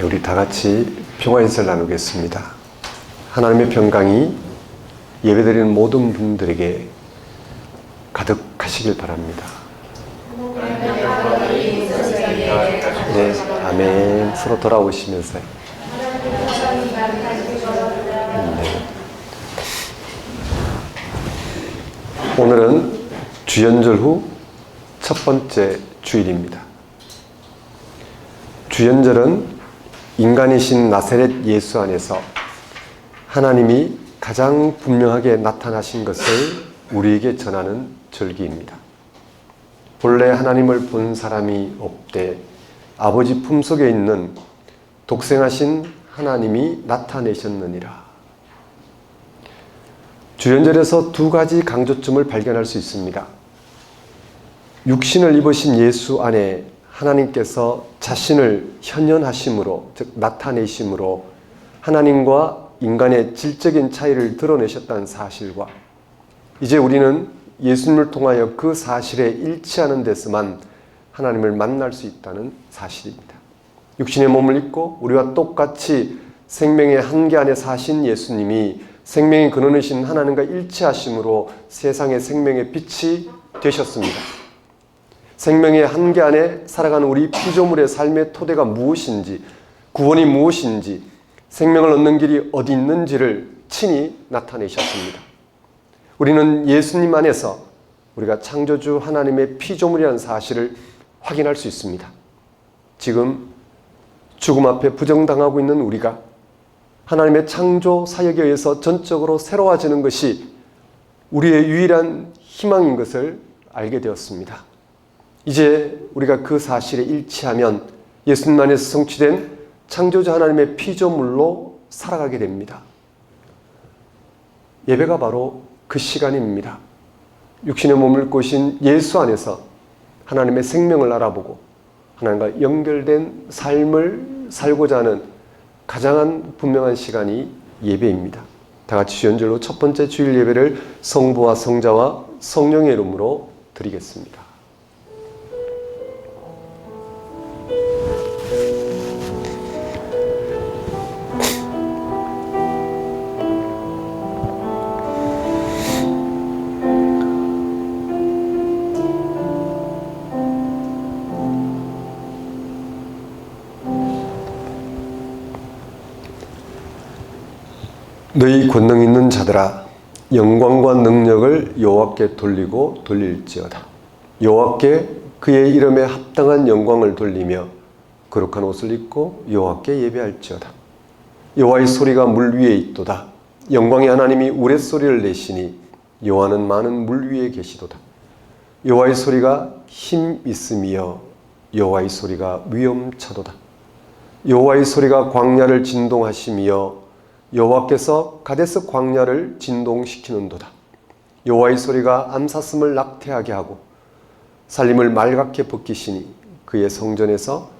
우리 다 같이 평화인사를 나누겠습니다. 하나님의 평강이 예배드리는 모든 분들에게 가득하시길 바랍니다. 네, 아멘. 서로 돌아오시면서. 네. 오늘은 주연절 후 첫 번째 주일입니다. 주연절은 인간이신 나사렛 예수 안에서 하나님이 가장 분명하게 나타나신 것을 우리에게 전하는 절기입니다. 본래 하나님을 본 사람이 없되 아버지 품속에 있는 독생하신 하나님이 나타내셨느니라. 주연절에서 두 가지 강조점을 발견할 수 있습니다. 육신을 입으신 예수 안에 하나님께서 자신을 현현하심으로, 즉 나타내심으로 하나님과 인간의 질적인 차이를 드러내셨다는 사실과, 이제 우리는 예수님을 통하여 그 사실에 일치하는 데서만 하나님을 만날 수 있다는 사실입니다. 육신의 몸을 입고 우리와 똑같이 생명의 한계 안에 사신 예수님이 생명의 근원이신 하나님과 일치하심으로 세상의 생명의 빛이 되셨습니다. 생명의 한계 안에 살아가는 우리 피조물의 삶의 토대가 무엇인지, 구원이 무엇인지, 생명을 얻는 길이 어디 있는지를 친히 나타내셨습니다. 우리는 예수님 안에서 우리가 창조주 하나님의 피조물이라는 사실을 확인할 수 있습니다. 지금 죽음 앞에 부정당하고 있는 우리가 하나님의 창조 사역에 의해서 전적으로 새로워지는 것이 우리의 유일한 희망인 것을 알게 되었습니다. 이제 우리가 그 사실에 일치하면 예수님 안에서 성취된 창조주 하나님의 피조물로 살아가게 됩니다. 예배가 바로 그 시간입니다. 육신의 몸을 꼬신 예수 안에서 하나님의 생명을 알아보고 하나님과 연결된 삶을 살고자 하는 가장 분명한 시간이 예배입니다. 다 같이 주연절로 첫 번째 주일 예배를 성부와 성자와 성령의 이름으로 드리겠습니다. 너희 권능 있는 자들아, 영광과 능력을 여호와께 돌리고 돌릴지어다. 여호와께 그의 이름에 합당한 영광을 돌리며 거룩한 옷을 입고 여호와께 예배할지어다. 여호와의 소리가 물 위에 있도다. 영광의 하나님이 우레소리를 내시니 여호와는 많은 물 위에 계시도다. 여호와의 소리가 힘 있으며 여호와의 소리가 위엄차도다. 여호와의 소리가 광야를 진동하시며 여호와께서 가데스 광야를 진동시키는도다. 여호와의 소리가 암사슴을 낙태하게 하고 살림을 말갛게 벗기시니 그의 성전에서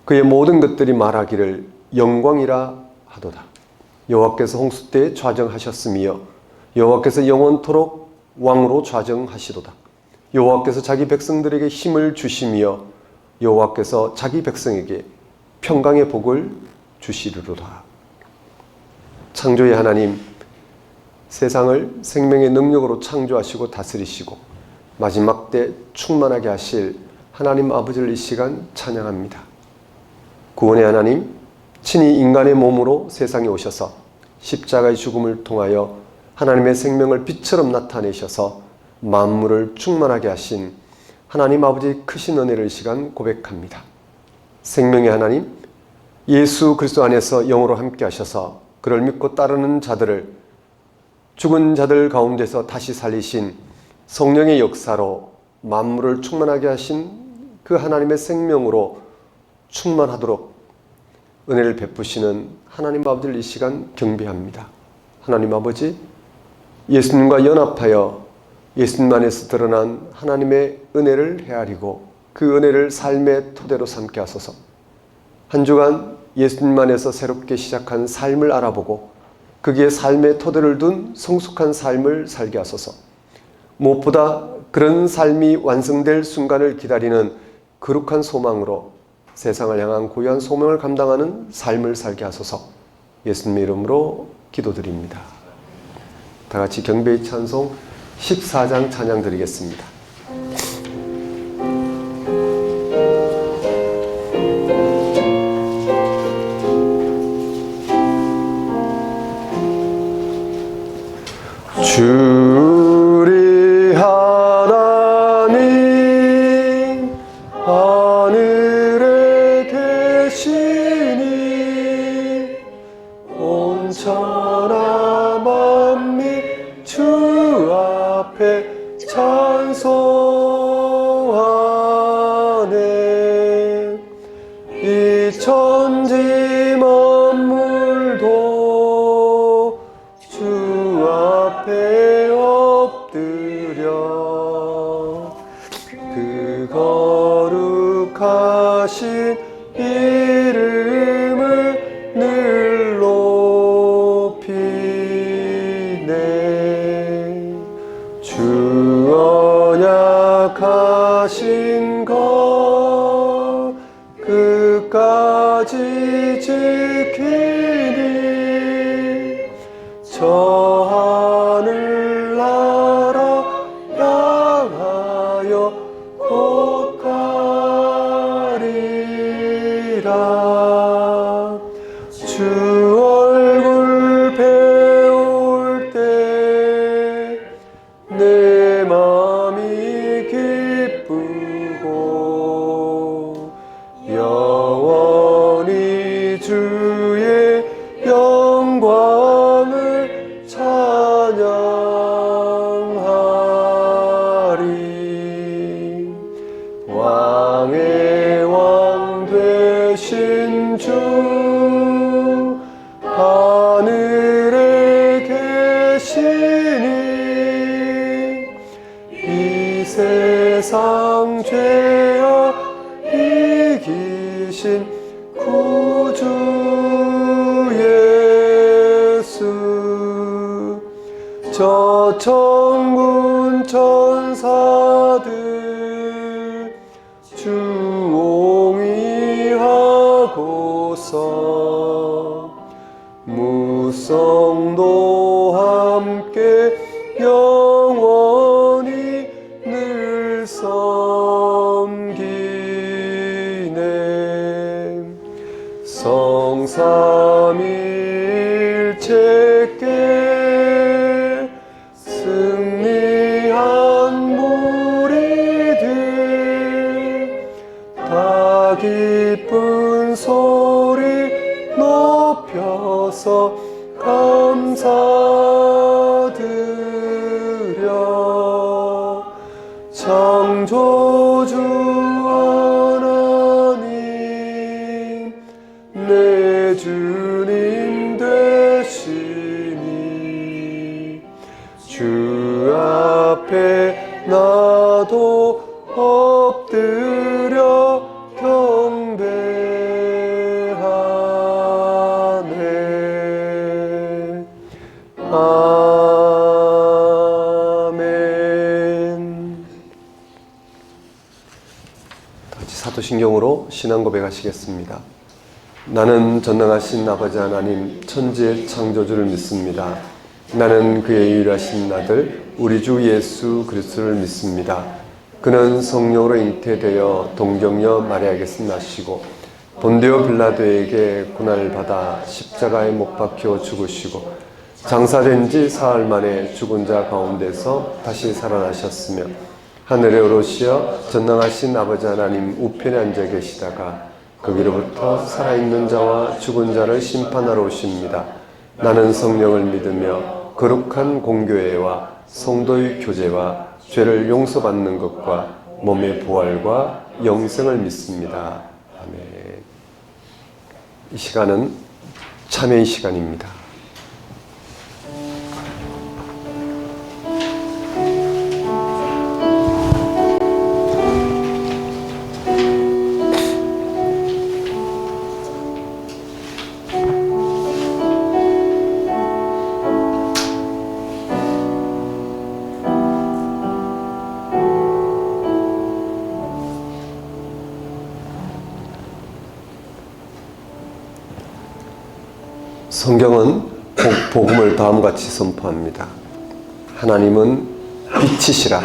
그의 모든 것들이 말하기를 영광이라 하도다. 여호와께서 홍수 때에 좌정하셨으며 여호와께서 영원토록 왕으로 좌정하시도다. 여호와께서 자기 백성들에게 힘을 주시며 여호와께서 자기 백성에게 평강의 복을 주시리로다. 창조의 하나님, 세상을 생명의 능력으로 창조하시고 다스리시고 마지막 때 충만하게 하실 하나님 아버지를 이 시간 찬양합니다. 구원의 하나님, 친히 인간의 몸으로 세상에 오셔서 십자가의 죽음을 통하여 하나님의 생명을 빛처럼 나타내셔서 만물을 충만하게 하신 하나님 아버지 크신 은혜를 이 시간 고백합니다. 생명의 하나님, 예수 그리스도 안에서 영으로 함께 하셔서 그를 믿고 따르는 자들을 죽은 자들 가운데서 다시 살리신 성령의 역사로 만물을 충만하게 하신 그 하나님의 생명으로 충만하도록 은혜를 베푸시는 하나님 아버지를 이 시간 경배합니다. 하나님 아버지, 예수님과 연합하여 예수님 안에서 드러난 하나님의 은혜를 헤아리고 그 은혜를 삶의 토대로 삼게 하소서. 한 주간 예수님 안에서 새롭게 시작한 삶을 알아보고 거기에 삶의 토대를 둔 성숙한 삶을 살게 하소서. 무엇보다 그런 삶이 완성될 순간을 기다리는 거룩한 소망으로 세상을 향한 고유한 소명을 감당하는 삶을 살게 하소서. 예수님의 이름으로 기도드립니다. 다 같이 경배의 찬송 14장 찬양 드리겠습니다. 주리 하나님 하늘에 계시니 온 천하 만민 주 앞에 찬송하네. 이 천지 만물도 주 앞에 엎드려 그 거룩하신 이름을 늘 높이네. 주 언약하신 것 끝까지 지키니 저 하늘나라 향하여 곧 가리라. 주 얼굴 배울 때 내 마음이 기쁘고 영원히 주의 영광을 찬양하리. 왕의 왕 되신 주 하늘에 계시니 이 세상 죄악 이기신 구주 예수. 저 천군 천사들 주 옹이하고서 무성도 함께 영원히 늘 섬기네. 성삼일체께 승리한 무리들 다 기쁜 소리 높여서 감사드려. 창조주 하나님 내 주님 되시니 주 앞에 나도 엎드려 경배하네. 아멘. 다같이 사도신경으로 신앙 고백하시겠습니다. 나는 전능하신 아버지 하나님 천지의 창조주를 믿습니다. 나는 그의 유일하신 아들 우리 주 예수 그리스도를 믿습니다. 그는 성령으로 잉태되어 동정녀 마리아에게서 나시고 본디오 빌라도에게 고난을 받아 십자가에 못 박혀 죽으시고 장사된 지 사흘 만에 죽은 자 가운데서 다시 살아나셨으며 하늘에 오르시어 전능하신 아버지 하나님 우편에 앉아 계시다가 거기로부터 살아있는 자와 죽은 자를 심판하러 오십니다. 나는 성령을 믿으며 거룩한 공교회와 성도의 교제와 죄를 용서받는 것과 몸의 부활과 영생을 믿습니다. 아멘. 이 시간은 참회의 시간입니다. 성경은 복음을 다음과 같이 선포합니다. 하나님은 빛이시라.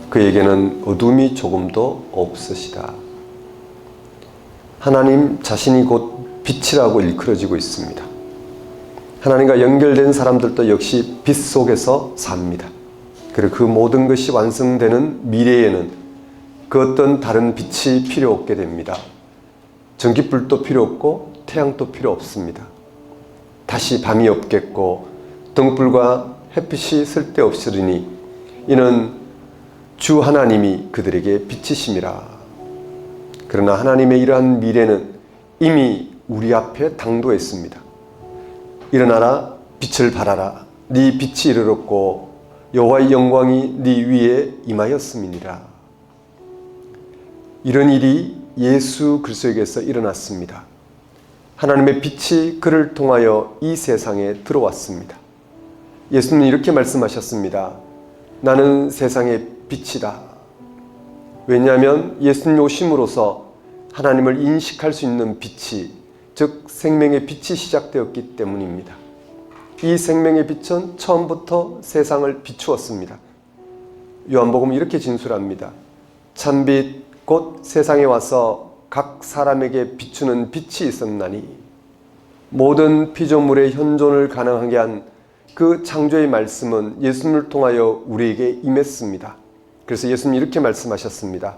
그에게는 어둠이 조금도 없으시다. 하나님 자신이 곧 빛이라고 일컬어지고 있습니다. 하나님과 연결된 사람들도 역시 빛 속에서 삽니다. 그리고 그 모든 것이 완성되는 미래에는 그 어떤 다른 빛이 필요 없게 됩니다. 전기불도 필요 없고 태양도 필요 없습니다. 다시 밤이 없겠고 등불과 햇빛이 쓸데없으리니 이는 주 하나님이 그들에게 빛이심이라. 그러나 하나님의 이러한 미래는 이미 우리 앞에 당도했습니다. 일어나라, 빛을 발하라. 네 빛이 이르렀고 여호와의 영광이 네 위에 임하였음이니라. 이런 일이 예수 그리스도에게서 일어났습니다. 하나님의 빛이 그를 통하여 이 세상에 들어왔습니다. 예수님은 이렇게 말씀하셨습니다. 나는 세상의 빛이다. 왜냐하면 예수님 오심으로써 하나님을 인식할 수 있는 빛이, 즉 생명의 빛이 시작되었기 때문입니다. 이 생명의 빛은 처음부터 세상을 비추었습니다. 요한복음은 이렇게 진술합니다. 참빛 곧 세상에 와서 각 사람에게 비추는 빛이 있었나니 모든 피조물의 현존을 가능하게 한 그 창조의 말씀은 예수님을 통하여 우리에게 임했습니다. 그래서 예수님이 이렇게 말씀하셨습니다.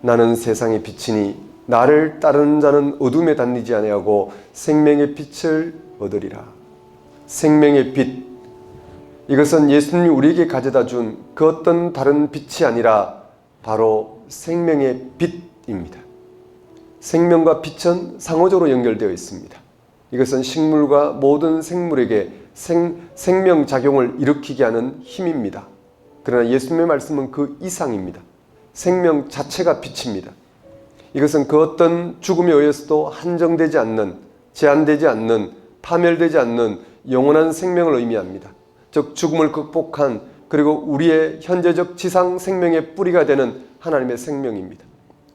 나는 세상의 빛이니 나를 따르는 자는 어둠에 다니지 아니하고 생명의 빛을 얻으리라. 생명의 빛, 이것은 예수님이 우리에게 가져다 준 그 어떤 다른 빛이 아니라 바로 생명의 빛입니다. 생명과 빛은 상호적으로 연결되어 있습니다. 이것은 식물과 모든 생물에게 생명작용을 일으키게 하는 힘입니다. 그러나 예수님의 말씀은 그 이상입니다. 생명 자체가 빛입니다. 이것은 그 어떤 죽음에 의해서도 한정되지 않는, 제한되지 않는, 파멸되지 않는 영원한 생명을 의미합니다. 즉 죽음을 극복한, 그리고 우리의 현재적 지상 생명의 뿌리가 되는 하나님의 생명입니다.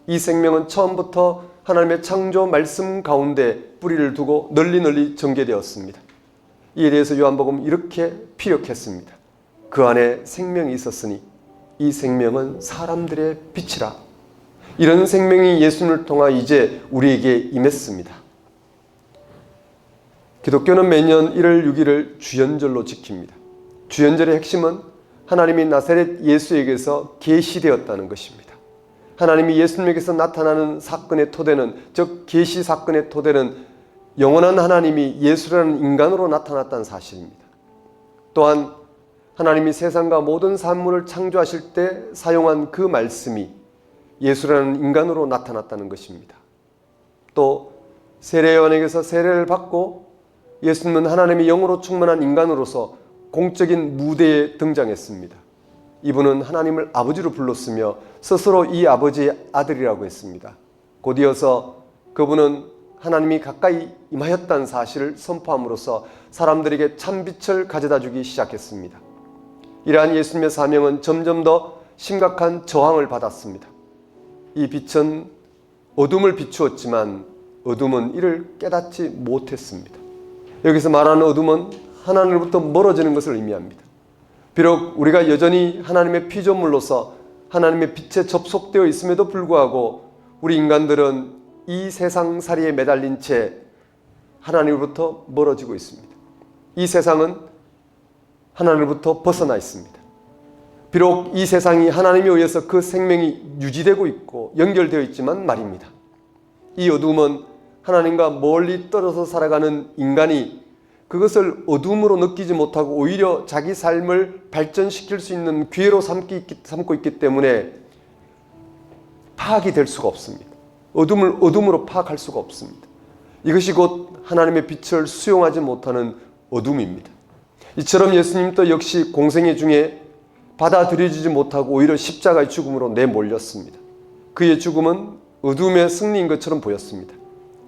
이 생명은 처음부터 하나님의 창조 말씀 가운데 뿌리를 두고 널리 전개되었습니다. 이에 대해서 요한복음은 이렇게 피력했습니다. 그 안에 생명이 있었으니 이 생명은 사람들의 빛이라. 이런 생명이 예수님을 통하 이제 우리에게 임했습니다. 기독교는 매년 1월 6일을 주연절로 지킵니다. 주연절의 핵심은 하나님이 나사렛 예수에게서 계시되었다는 것입니다. 하나님이 예수님에게서 나타나는 사건의 토대는, 즉 계시 사건의 토대는 영원한 하나님이 예수라는 인간으로 나타났다는 사실입니다. 또한 하나님이 세상과 모든 산물을 창조하실 때 사용한 그 말씀이 예수라는 인간으로 나타났다는 것입니다. 또 세례 요한에게서 세례를 받고 예수님은 하나님의 영으로 충만한 인간으로서 공적인 무대에 등장했습니다. 이분은 하나님을 아버지로 불렀으며 스스로 이 아버지의 아들이라고 했습니다. 곧이어서 그분은 하나님이 가까이 임하였다는 사실을 선포함으로써 사람들에게 참빛을 가져다 주기 시작했습니다. 이러한 예수님의 사명은 점점 더 심각한 저항을 받았습니다. 이 빛은 어둠을 비추었지만 어둠은 이를 깨닫지 못했습니다. 여기서 말하는 어둠은 하나님으로부터 멀어지는 것을 의미합니다. 비록 우리가 여전히 하나님의 피조물로서 하나님의 빛에 접속되어 있음에도 불구하고 우리 인간들은 이 세상살이에 매달린 채 하나님으로부터 멀어지고 있습니다. 이 세상은 하나님으로부터 벗어나 있습니다. 비록 이 세상이 하나님에 의해서 그 생명이 유지되고 있고 연결되어 있지만 말입니다. 이 어둠은 하나님과 멀리 떨어져 살아가는 인간이 그것을 어둠으로 느끼지 못하고 오히려 자기 삶을 발전시킬 수 있는 기회로 삼고 있기 때문에 파악이 될 수가 없습니다. 어둠을 어둠으로 파악할 수가 없습니다. 이것이 곧 하나님의 빛을 수용하지 못하는 어둠입니다. 이처럼 예수님도 역시 공생애 중에 받아들여지지 못하고 오히려 십자가의 죽음으로 내몰렸습니다. 그의 죽음은 어둠의 승리인 것처럼 보였습니다.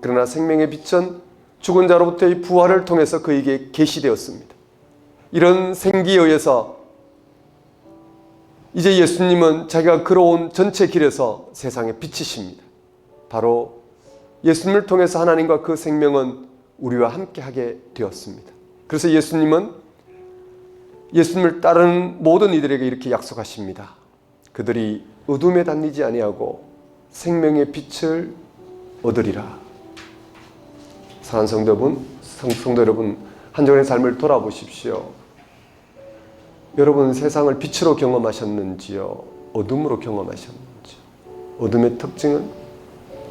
그러나 생명의 빛은 죽은 자로부터의 부활을 통해서 그에게 계시되었습니다. 이런 생기에 의해서 이제 예수님은 자기가 걸어온 전체 길에서 세상의 빛이십니다. 바로 예수님을 통해서 하나님과 그 생명은 우리와 함께하게 되었습니다. 그래서 예수님은 예수님을 따르는 모든 이들에게 이렇게 약속하십니다. 그들이 어둠에 다니지 아니하고 생명의 빛을 얻으리라. 사랑하는 성도 여러분, 한 주간의 삶을 돌아보십시오. 여러분 세상을 빛으로 경험하셨는지요? 어둠으로 경험하셨는지요? 어둠의 특징은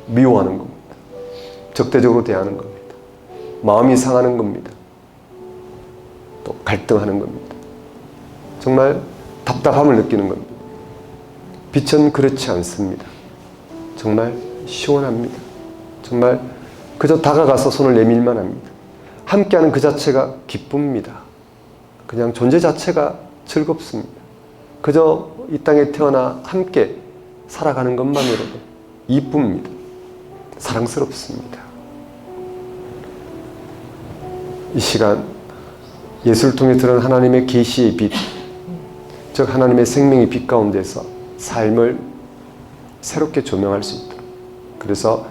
미워하는 겁니다. 적대적으로 대하는 겁니다. 마음이 상하는 겁니다. 또 갈등하는 겁니다. 정말 답답함을 느끼는 겁니다. 빛은 그렇지 않습니다. 정말 시원합니다. 정말 그저 다가가서 손을 내밀만 합니다. 함께하는 그 자체가 기쁩니다. 그냥 존재 자체가 즐겁습니다. 그저 이 땅에 태어나 함께 살아가는 것만으로도 이쁩니다. 사랑스럽습니다. 이 시간 예수를 통해 들은 하나님의 계시의 빛, 즉 하나님의 생명의 빛 가운데서 삶을 새롭게 조명할 수 있도록, 그래서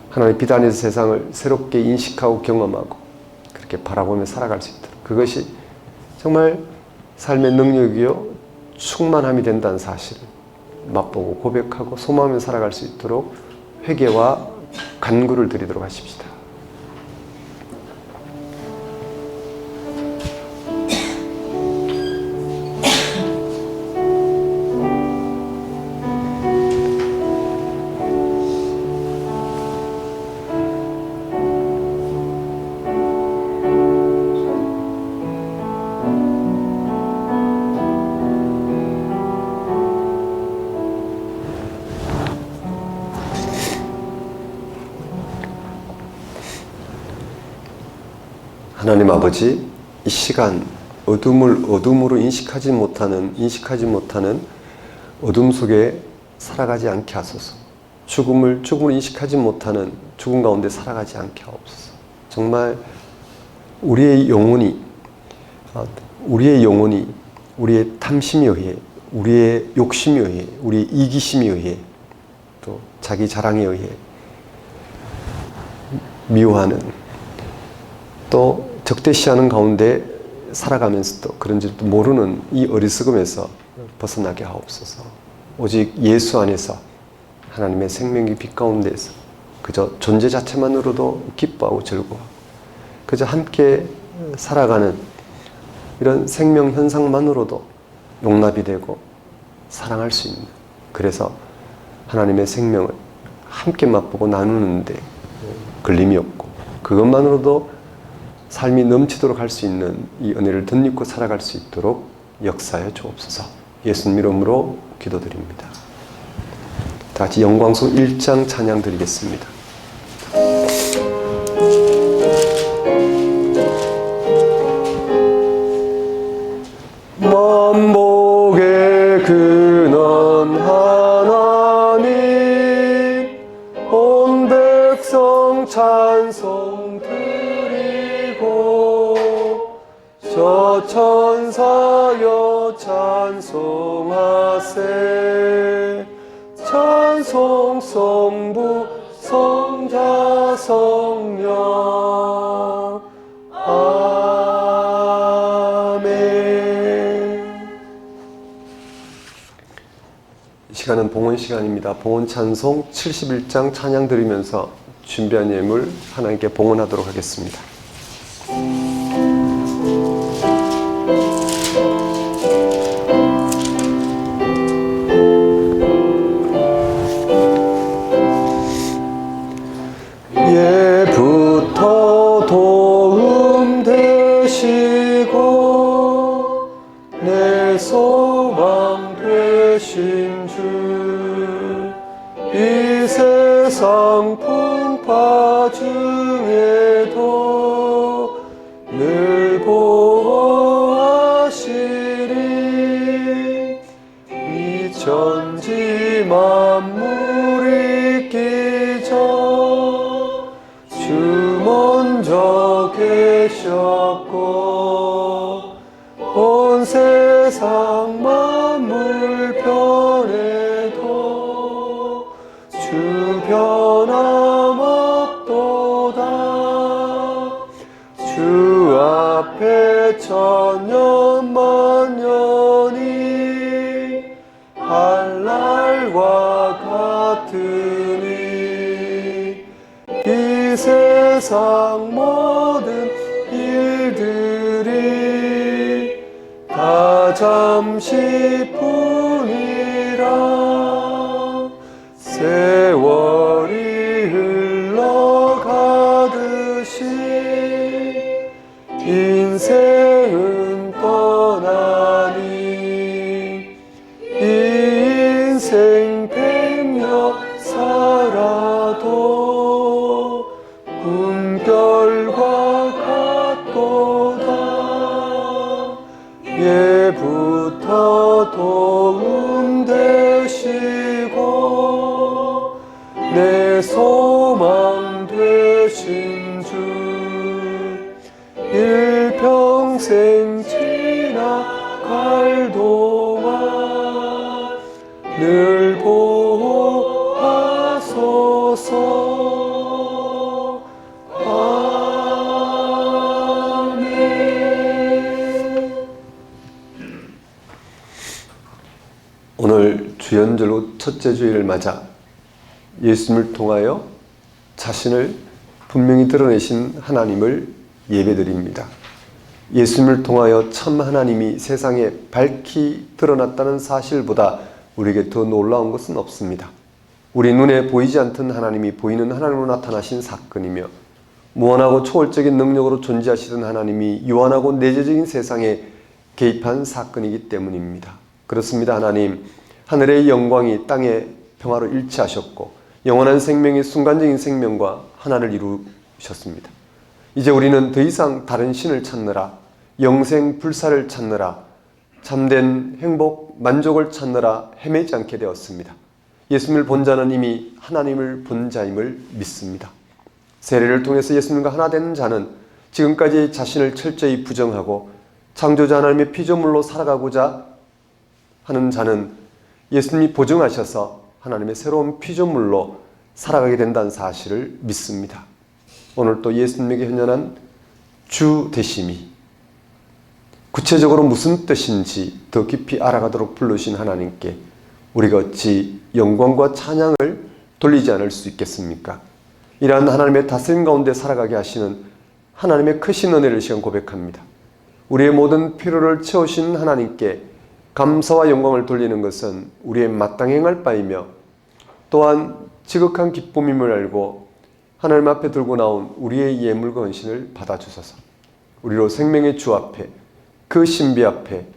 하나님의 빛 안에서 세상을 새롭게 인식하고 경험하고 그렇게 바라보며 살아갈 수 있도록, 그것이 정말 삶의 능력이요 충만함이 된다는 사실을 맛보고 고백하고 소망하며 살아갈 수 있도록 회개와 간구를 드리도록 하십시다. 하나님 아버지, 이 시간 어둠을 어둠으로 인식하지 못하는 어둠 속에 살아가지 않게 하소서. 죽음을 인식하지 못하는 죽음 가운데 살아가지 않게 하옵소서. 정말 우리의 영혼이 우리의 탐심에 의해, 우리의 욕심에 의해, 우리의 이기심에 의해, 또 자기 자랑에 의해 미워하는, 또 적대시하는 가운데 살아가면서도 그런지도 모르는 이 어리석음에서 벗어나게 하옵소서. 오직 예수 안에서 하나님의 생명의 빛 가운데서 그저 존재 자체만으로도 기뻐하고 즐거워하고 그저 함께 살아가는 이런 생명 현상만으로도 용납이 되고 사랑할 수 있는, 그래서 하나님의 생명을 함께 맛보고 나누는데 걸림이 없고 그것만으로도 삶이 넘치도록 할 수 있는 이 은혜를 덧입고 살아갈 수 있도록 역사해 주옵소서. 예수님 이름으로 기도드립니다. 다 같이 영광송 1장 찬양 드리겠습니다. 만복의 근원 하나님, 온 백성 찬송 저 천사여 찬송하세. 찬송 성부 성자 성령 아멘. 이 시간은 봉헌 시간입니다. 봉헌 찬송 71장 찬양 드리면서 준비한 예물 하나님께 봉헌하도록 하겠습니다. 예부터 도움 되시고 내 소망 되신 주, 이 세상 풍파 중에도 늘 보호하시리. 이 천지 만물이 끼져 주 먼저 계셨고 온 세상 만물 변해도 주 변함없도다. 천년 만년이 할 날과 같으니 이 세상 모든 일들이 다 잠시뿐이라 세월이 흘러가듯이 인생은 떠나니 이 인생 100년 살아도 꿈결과 같도다 예부터 도움 되시고 내 소망 되신 주 일평생 지나갈 동안 늘 보호하소서. 아멘. 오늘 주연절 후 첫째 주일을 맞아 예수님을 통하여 자신을 분명히 드러내신 하나님을 예배드립니다. 예수님을 통하여 참 하나님이 세상에 밝히 드러났다는 사실보다 우리에게 더 놀라운 것은 없습니다. 우리 눈에 보이지 않던 하나님이 보이는 하나님으로 나타나신 사건이며 무한하고 초월적인 능력으로 존재하시던 하나님이 유한하고 내재적인 세상에 개입한 사건이기 때문입니다. 그렇습니다. 하나님, 하늘의 영광이 땅의 평화로 일치하셨고 영원한 생명의 순간적인 생명과 하나를 이루셨습니다. 이제 우리는 더 이상 다른 신을 찾느라 영생 불사를 찾느라 참된 행복 만족을 찾느라 헤매지 않게 되었습니다. 예수님을 본 자는 이미 하나님을 본 자임을 믿습니다. 세례를 통해서 예수님과 하나 된 자는 지금까지 자신을 철저히 부정하고 창조자 하나님의 피조물로 살아가고자 하는 자는 예수님이 보증하셔서 하나님의 새로운 피조물로 살아가게 된다는 사실을 믿습니다. 오늘 또 예수님에게 현현한 주 되심이 구체적으로 무슨 뜻인지 더 깊이 알아가도록 부르신 하나님께 우리가 어찌 영광과 찬양을 돌리지 않을 수 있겠습니까? 이러한 하나님의 다스림 가운데 살아가게 하시는 하나님의 크신 은혜를 시간 고백합니다. 우리의 모든 필요를 채우신 하나님께 감사와 영광을 돌리는 것은 우리의 마땅히 행할 바이며 또한 지극한 기쁨임을 알고 하나님 앞에 들고 나온 우리의 예물과 헌신을 받아주소서. 우리로 생명의 주 앞에 그 신비 앞에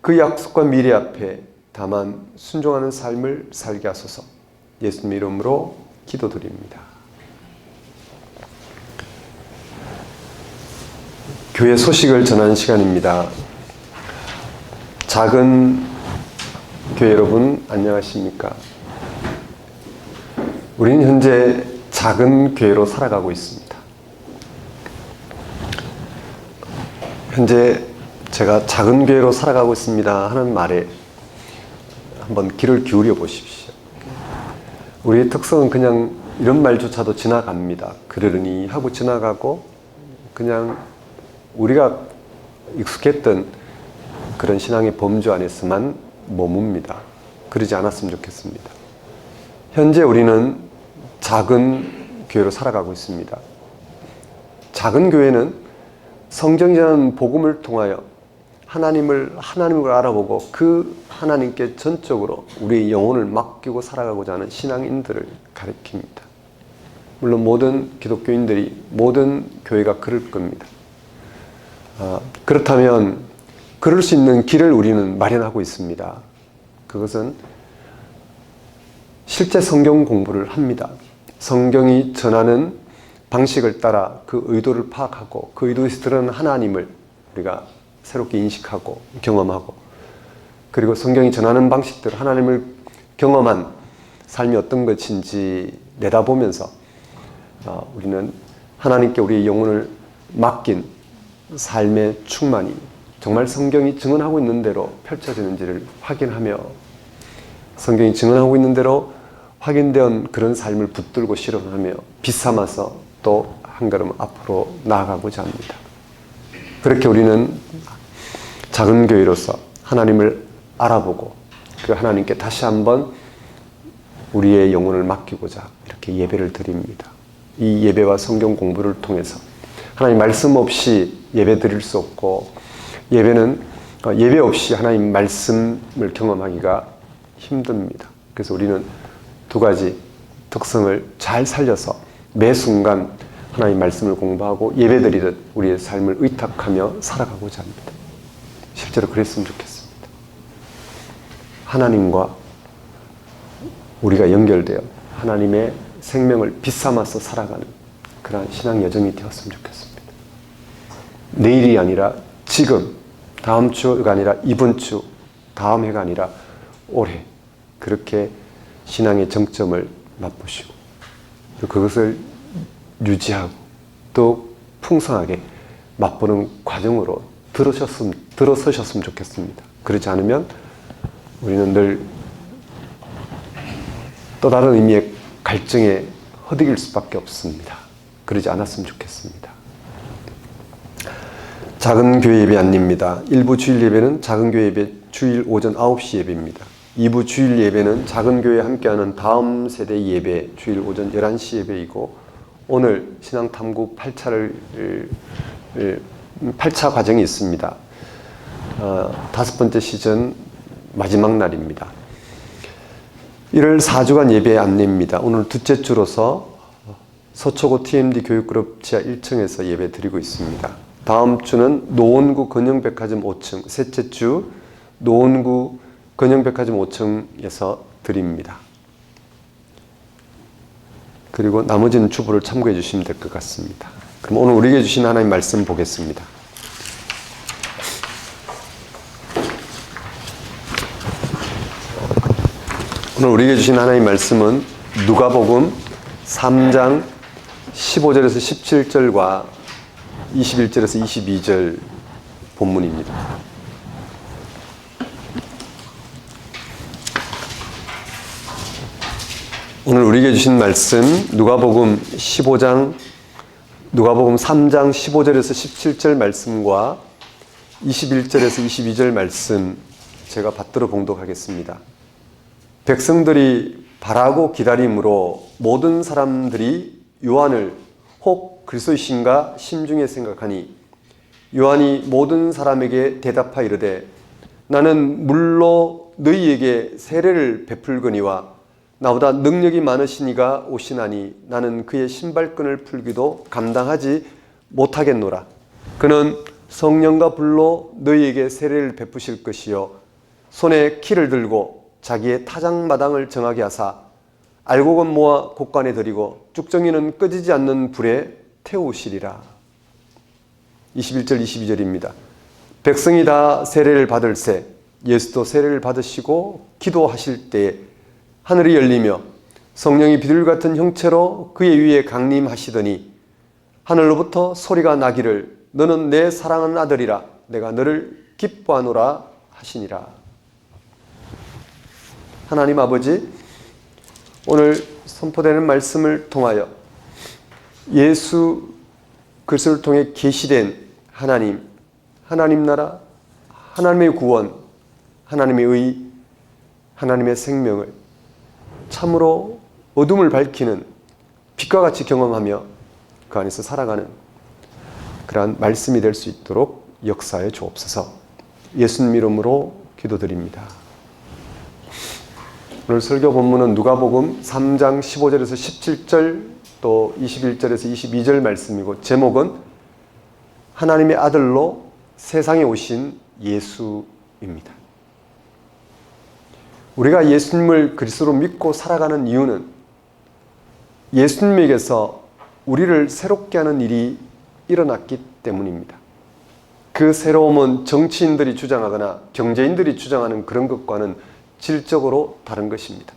그 약속과 미래 앞에 다만 순종하는 삶을 살게 하소서. 예수님 이름으로 기도드립니다. 교회 소식을 전하는 시간입니다. 작은 교회 여러분 안녕하십니까? 우리는 현재 작은 교회로 살아가고 있습니다. 현재 제가 작은 교회로 살아가고 있습니다 하는 말에 한번 귀를 기울여 보십시오. 우리의 특성은 그냥 이런 말조차도 지나갑니다. 그러려니 하고 지나가고 그냥 우리가 익숙했던 그런 신앙의 범주 안에서만 머뭅니다. 그러지 않았으면 좋겠습니다. 현재 우리는 작은 교회로 살아가고 있습니다. 작은 교회는 성경이라는 복음을 통하여 하나님을 알아보고 그 하나님께 전적으로 우리의 영혼을 맡기고 살아가고자 하는 신앙인들을 가리킵니다. 물론 모든 기독교인들이 모든 교회가 그럴 겁니다. 그렇다면 그럴 수 있는 길을 우리는 마련하고 있습니다. 그것은 실제 성경 공부를 합니다. 성경이 전하는 방식을 따라 그 의도를 파악하고 그 의도에서 드러나는 하나님을 우리가 새롭게 인식하고 경험하고 그리고 성경이 전하는 방식대로 하나님을 경험한 삶이 어떤 것인지 내다보면서 우리는 하나님께 우리의 영혼을 맡긴 삶의 충만이 정말 성경이 증언하고 있는 대로 펼쳐지는지를 확인하며 성경이 증언하고 있는 대로 확인된 그런 삶을 붙들고 실현하며 비삼아서 또 한 걸음 앞으로 나아가고자 합니다. 그렇게 우리는 작은 교회로서 하나님을 알아보고 그 하나님께 다시 한번 우리의 영혼을 맡기고자 이렇게 예배를 드립니다. 이 예배와 성경 공부를 통해서 하나님 말씀 없이 예배 드릴 수 없고, 예배는 예배 없이 하나님 말씀을 경험하기가 힘듭니다. 그래서 우리는 두 가지 특성을 잘 살려서 매 순간 하나님 말씀을 공부하고 예배 드리듯 우리의 삶을 의탁하며 살아가고자 합니다. 실제로 그랬으면 좋겠습니다. 하나님과 우리가 연결되어 하나님의 생명을 빗삼아서 살아가는 그러한 신앙 여정이 되었으면 좋겠습니다. 내일이 아니라 지금, 다음 주가 아니라 이번 주, 다음 해가 아니라 올해, 그렇게 신앙의 정점을 맛보시고 그것을 유지하고 또 풍성하게 맛보는 과정으로 들어서셨으면 좋겠습니다. 그렇지 않으면 우리는 늘 또 다른 의미의 갈증에 허덕일 수밖에 없습니다. 그러지 않았으면 좋겠습니다. 작은 교회 예배 아닙니다. 1부 주일 예배는 작은 교회 예배 주일 오전 9시 예배입니다. 2부 주일 예배는 작은 교회에 함께하는 다음 세대 예배 주일 오전 11시 예배이고, 오늘 신앙탐구 8차 과정이 있습니다. 5번째 시즌 마지막 날입니다. 1월 4주간 예배 안내입니다. 오늘 둘째 주로서 서초고 TMD 교육그룹 지하 1층에서 예배 드리고 있습니다. 다음 주는 노원구 건영백화점 5층, 셋째 주 노원구 건영백화점 5층에서 드립니다. 그리고 나머지는 주보를 참고해 주시면 될 것 같습니다. 그럼 오늘 우리에게 주신 하나님 말씀 보겠습니다. 오늘 우리에게 주신 하나님 말씀은 누가복음 3장 15절에서 17절과 21절에서 22절 본문입니다. 오늘 우리에게 주신 말씀 누가복음 3장 15절에서 17절 말씀과 21절에서 22절 말씀 제가 받들어 봉독하겠습니다. 백성들이 바라고 기다림으로 모든 사람들이 요한을 혹 그리스도이신가 심중에 생각하니, 요한이 모든 사람에게 대답하 이르되 나는 물로 너희에게 세례를 베풀거니와 나보다 능력이 많으시니가 오시나니 나는 그의 신발끈을 풀기도 감당하지 못하겠노라. 그는 성령과 불로 너희에게 세례를 베푸실 것이요 손에 키를 들고 자기의 타작마당을 정하게 하사 알곡은 모아 곡간에 들이고 쭉정이는 꺼지지 않는 불에 태우시리라. 21절 22절입니다. 백성이 다 세례를 받을새 예수도 세례를 받으시고 기도하실 때에 하늘이 열리며 성령이 비둘 같은 형체로 그의 위에 강림하시더니 하늘로부터 소리가 나기를 너는 내 사랑하는 아들이라 내가 너를 기뻐하노라 하시니라. 하나님 아버지, 오늘 선포되는 말씀을 통하여 예수 그리스도를 통해 계시된 하나님, 하나님 나라, 하나님의 구원, 하나님의 의, 하나님의 생명을 참으로 어둠을 밝히는 빛과 같이 경험하며 그 안에서 살아가는 그러한 말씀이 될 수 있도록 역사해 주옵소서. 예수님 이름으로 기도드립니다. 오늘 설교 본문은 누가복음 3장 15절에서 17절 또 21절에서 22절 말씀이고, 제목은 하나님의 아들로 세상에 오신 예수입니다. 우리가 예수님을 그리스도로 믿고 살아가는 이유는 예수님에게서 우리를 새롭게 하는 일이 일어났기 때문입니다. 그 새로움은 정치인들이 주장하거나 경제인들이 주장하는 그런 것과는 질적으로 다른 것입니다.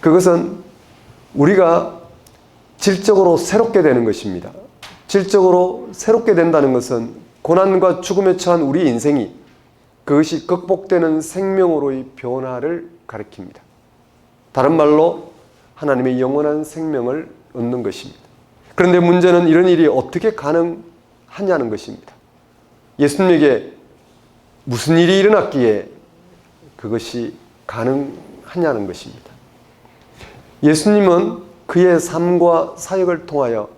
그것은 우리가 질적으로 새롭게 되는 것입니다. 질적으로 새롭게 된다는 것은 고난과 죽음에 처한 우리 인생이 그것이 극복되는 생명으로의 변화를 가리킵니다. 다른 말로 하나님의 영원한 생명을 얻는 것입니다. 그런데 문제는 이런 일이 어떻게 가능하겠느냐 가능하냐는 것입니다. 예수님에게 무슨 일이 일어났기에 그것이 가능하냐는 것입니다. 예수님은 그의 삶과 사역을 통하여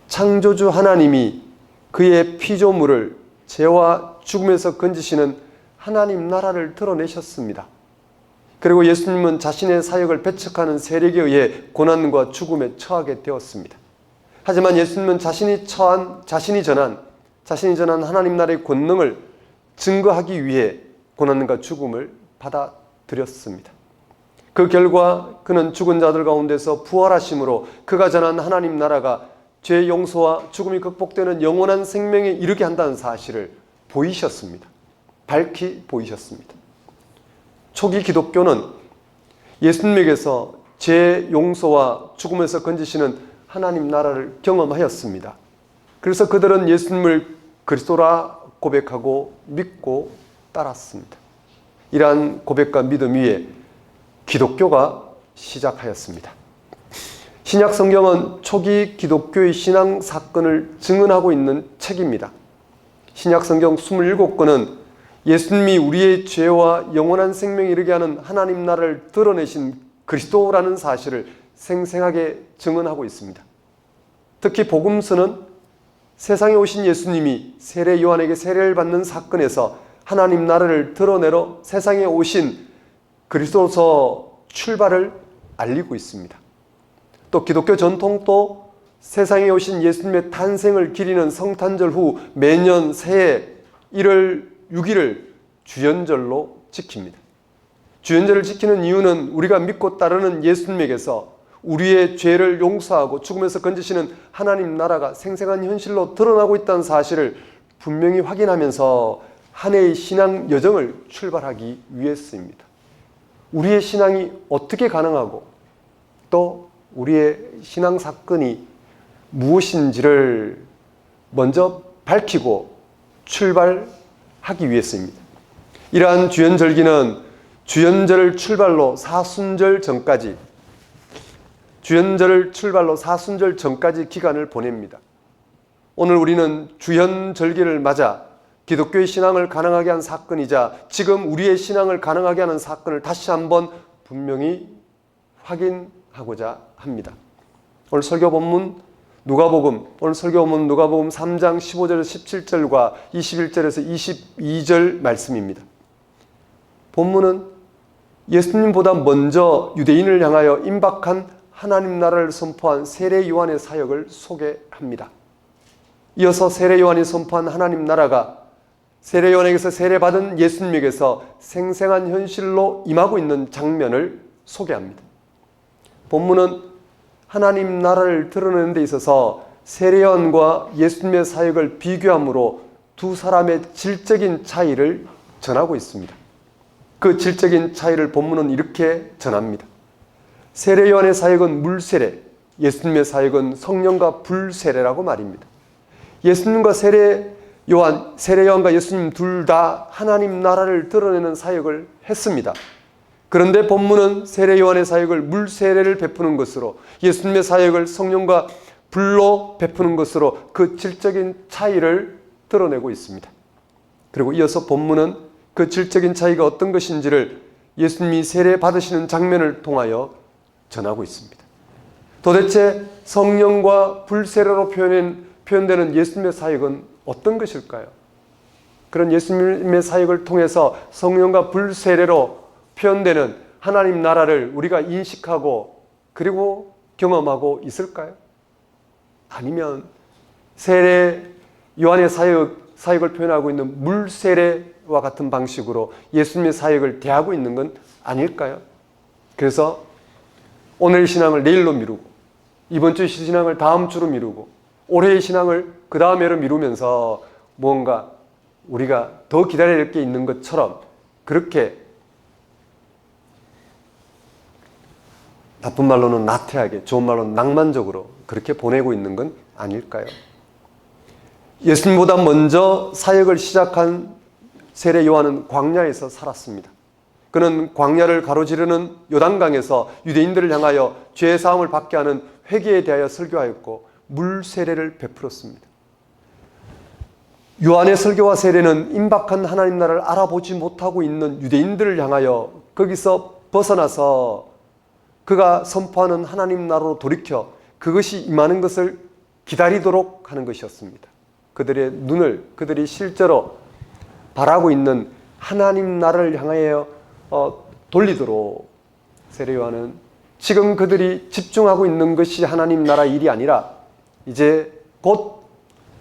창조주 하나님이 그의 피조물을 죄와 죽음에서 건지시는 하나님 나라를 드러내셨습니다. 그리고 예수님은 자신의 사역을 배척하는 세력에 의해 고난과 죽음에 처하게 되었습니다. 하지만 예수님은 자신이 전한 하나님 나라의 권능을 증거하기 위해 고난과 죽음을 받아들였습니다. 그 결과 그는 죽은 자들 가운데서 부활하심으로 그가 전한 하나님 나라가 죄 용서와 죽음이 극복되는 영원한 생명에 이르게 한다는 사실을 보이셨습니다. 밝히 보이셨습니다. 초기 기독교는 예수님에게서 죄 용서와 죽음에서 건지시는 하나님 나라를 경험하였습니다. 그래서 그들은 예수님을 그리스도라 고백하고 믿고 따랐습니다. 이러한 고백과 믿음 위에 기독교가 시작하였습니다. 신약 성경은 초기 기독교의 신앙 사건을 증언하고 있는 책입니다. 신약 성경 27권은 예수님이 우리의 죄와 영원한 생명에 이르게 하는 하나님 나라를 드러내신 그리스도라는 사실을 생생하게 증언하고 있습니다. 특히 복음서는 세상에 오신 예수님이 세례 요한에게 세례를 받는 사건에서 하나님 나라를 드러내러 세상에 오신 그리스도로서 출발을 알리고 있습니다. 또 기독교 전통도 세상에 오신 예수님의 탄생을 기리는 성탄절 후 매년 새해 1월 6일을 주연절로 지킵니다. 주연절을 지키는 이유는 우리가 믿고 따르는 예수님에게서 우리의 죄를 용서하고 죽음에서 건지시는 하나님 나라가 생생한 현실로 드러나고 있다는 사실을 분명히 확인하면서 한 해의 신앙 여정을 출발하기 위해서입니다. 우리의 신앙이 어떻게 가능하고 또 우리의 신앙 사건이 무엇인지를 먼저 밝히고 출발하기 위해서입니다. 이러한 주연절기는 주연절을 출발로 사순절 전까지 기간을 보냅니다. 오늘 우리는 주연절기를 맞아 기독교의 신앙을 가능하게 한 사건이자 지금 우리의 신앙을 가능하게 하는 사건을 다시 한번 분명히 확인하고자 합니다. 오늘 설교 본문 누가복음 3장 15절에서 17절과 21절에서 22절 말씀입니다. 본문은 예수님보다 먼저 유대인을 향하여 임박한 하나님 나라를 선포한 세례 요한의 사역을 소개합니다. 이어서 세례 요한이 선포한 하나님 나라가 세례 요한에게서 세례받은 예수님에게서 생생한 현실로 임하고 있는 장면을 소개합니다. 본문은 하나님 나라를 드러내는 데 있어서 세례 요한과 예수님의 사역을 비교함으로 두 사람의 질적인 차이를 전하고 있습니다. 그 질적인 차이를 본문은 이렇게 전합니다. 세례 요한의 사역은 물세례, 예수님의 사역은 성령과 불세례라고 말입니다. 예수님과 세례 요한과 예수님 둘 다 하나님 나라를 드러내는 사역을 했습니다. 그런데 본문은 세례 요한의 사역을 물세례를 베푸는 것으로 예수님의 사역을 성령과 불로 베푸는 것으로 그 질적인 차이를 드러내고 있습니다. 그리고 이어서 본문은 그 질적인 차이가 어떤 것인지를 예수님이 세례 받으시는 장면을 통하여 전하고 있습니다. 도대체 성령과 불세례로 표현되는 예수님의 사역은 어떤 것일까요? 그런 예수님의 사역을 통해서 성령과 불세례로 표현되는 하나님 나라를 우리가 인식하고 그리고 경험하고 있을까요? 아니면 세례 요한의 사역을 표현하고 있는 물세례와 같은 방식으로 예수님의 사역을 대하고 있는 건 아닐까요? 그래서 오늘 신앙을 내일로 미루고 이번 주 신앙을 다음 주로 미루고 올해의 신앙을 그 다음 해로 미루면서 뭔가 우리가 더 기다려야 할 게 있는 것처럼 그렇게 나쁜 말로는 나태하게 좋은 말로는 낭만적으로 그렇게 보내고 있는 건 아닐까요? 예수님보다 먼저 사역을 시작한 세례 요한은 광야에서 살았습니다. 그는 광야를 가로지르는 요단강에서 유대인들을 향하여 죄 사함을 받게 하는 회개에 대하여 설교하였고 물세례를 베풀었습니다. 요한의 설교와 세례는 임박한 하나님 나라를 알아보지 못하고 있는 유대인들을 향하여 거기서 벗어나서 그가 선포하는 하나님 나라로 돌이켜 그것이 임하는 것을 기다리도록 하는 것이었습니다. 그들의 눈을 그들이 실제로 바라고 있는 하나님 나라를 향하여 돌리도록 세례 요한은 지금 그들이 집중하고 있는 것이 하나님 나라 일이 아니라 이제 곧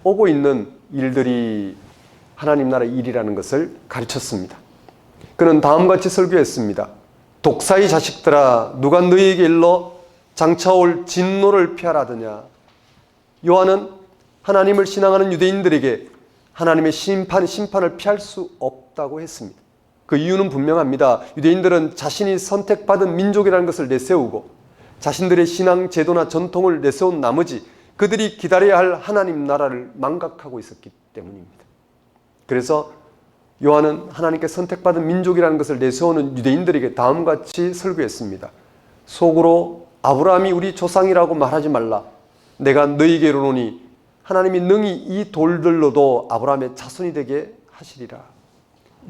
오고 있는 일들이 하나님 나라 일이라는 것을 가르쳤습니다. 그는 다음같이 설교했습니다. 독사의 자식들아, 누가 너희에게 일러 장차올 진노를 피하라더냐. 요한은 하나님을 신앙하는 유대인들에게 하나님의 심판을 피할 수 없다고 했습니다. 그 이유는 분명합니다. 유대인들은 자신이 선택받은 민족이라는 것을 내세우고 자신들의 신앙 제도나 전통을 내세운 나머지 그들이 기다려야 할 하나님 나라를 망각하고 있었기 때문입니다. 그래서 요한은 하나님께 선택받은 민족이라는 것을 내세우는 유대인들에게 다음같이 설교했습니다. 속으로 아브라함이 우리 조상이라고 말하지 말라. 내가 너희에게 이르노니 하나님이 능히 이 돌들로도 아브라함의 자손이 되게 하시리라.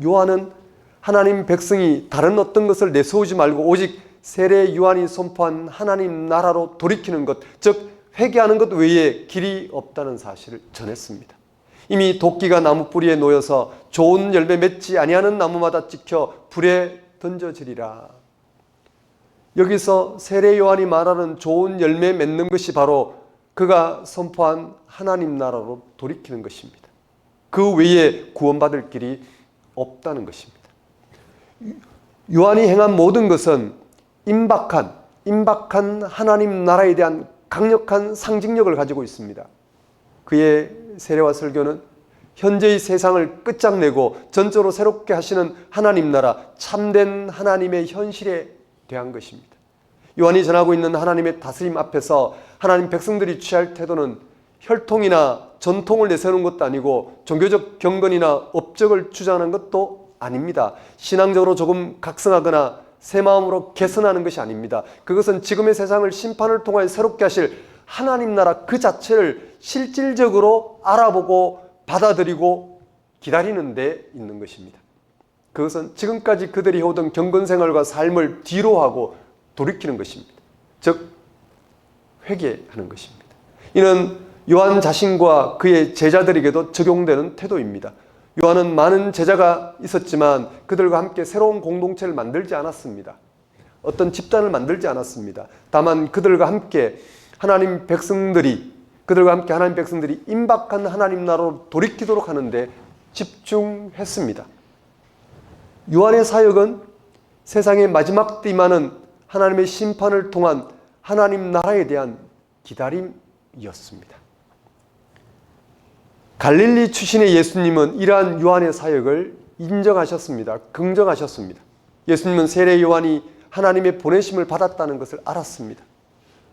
요한은 하나님 백성이 다른 어떤 것을 내세우지 말고 오직 세례 요한이 선포한 하나님 나라로 돌이키는 것, 즉 회개하는 것 외에 길이 없다는 사실을 전했습니다. 이미 도끼가 나무 뿌리에 놓여서 좋은 열매 맺지 아니하는 나무마다 찍혀 불에 던져지리라. 여기서 세례 요한이 말하는 좋은 열매 맺는 것이 바로 그가 선포한 하나님 나라로 돌이키는 것입니다. 그 외에 구원받을 길이 없다는 것입니다. 요한이 행한 모든 것은 임박한 하나님 나라에 대한 강력한 상징력을 가지고 있습니다. 그의 세례와 설교는 현재의 세상을 끝장내고 전적으로 새롭게 하시는 하나님 나라, 참된 하나님의 현실에 대한 것입니다. 요한이 전하고 있는 하나님의 다스림 앞에서 하나님 백성들이 취할 태도는 혈통이나 전통을 내세우는 것도 아니고 종교적 경건이나 업적을 주장하는 것도 아닙니다. 신앙적으로 조금 각성하거나 새 마음으로 개선하는 것이 아닙니다. 그것은 지금의 세상을 심판을 통하여 새롭게 하실 하나님 나라 그 자체를 실질적으로 알아보고 받아들이고 기다리는 데 있는 것입니다. 그것은 지금까지 그들이 해오던 경건생활과 삶을 뒤로하고 돌이키는 것입니다. 즉 회개하는 것입니다. 이는 요한 자신과 그의 제자들에게도 적용되는 태도입니다. 요한은 많은 제자가 있었지만 그들과 함께 새로운 공동체를 만들지 않았습니다. 어떤 집단을 만들지 않았습니다. 다만 그들과 함께 하나님 백성들이 임박한 하나님 나라로 돌이키도록 하는데 집중했습니다. 요한의 사역은 세상의 마지막 때 임하는 하나님의 심판을 통한 하나님 나라에 대한 기다림이었습니다. 갈릴리 출신의 예수님은 이러한 요한의 사역을 인정하셨습니다. 긍정하셨습니다. 예수님은 세례 요한이 하나님의 보내심을 받았다는 것을 알았습니다.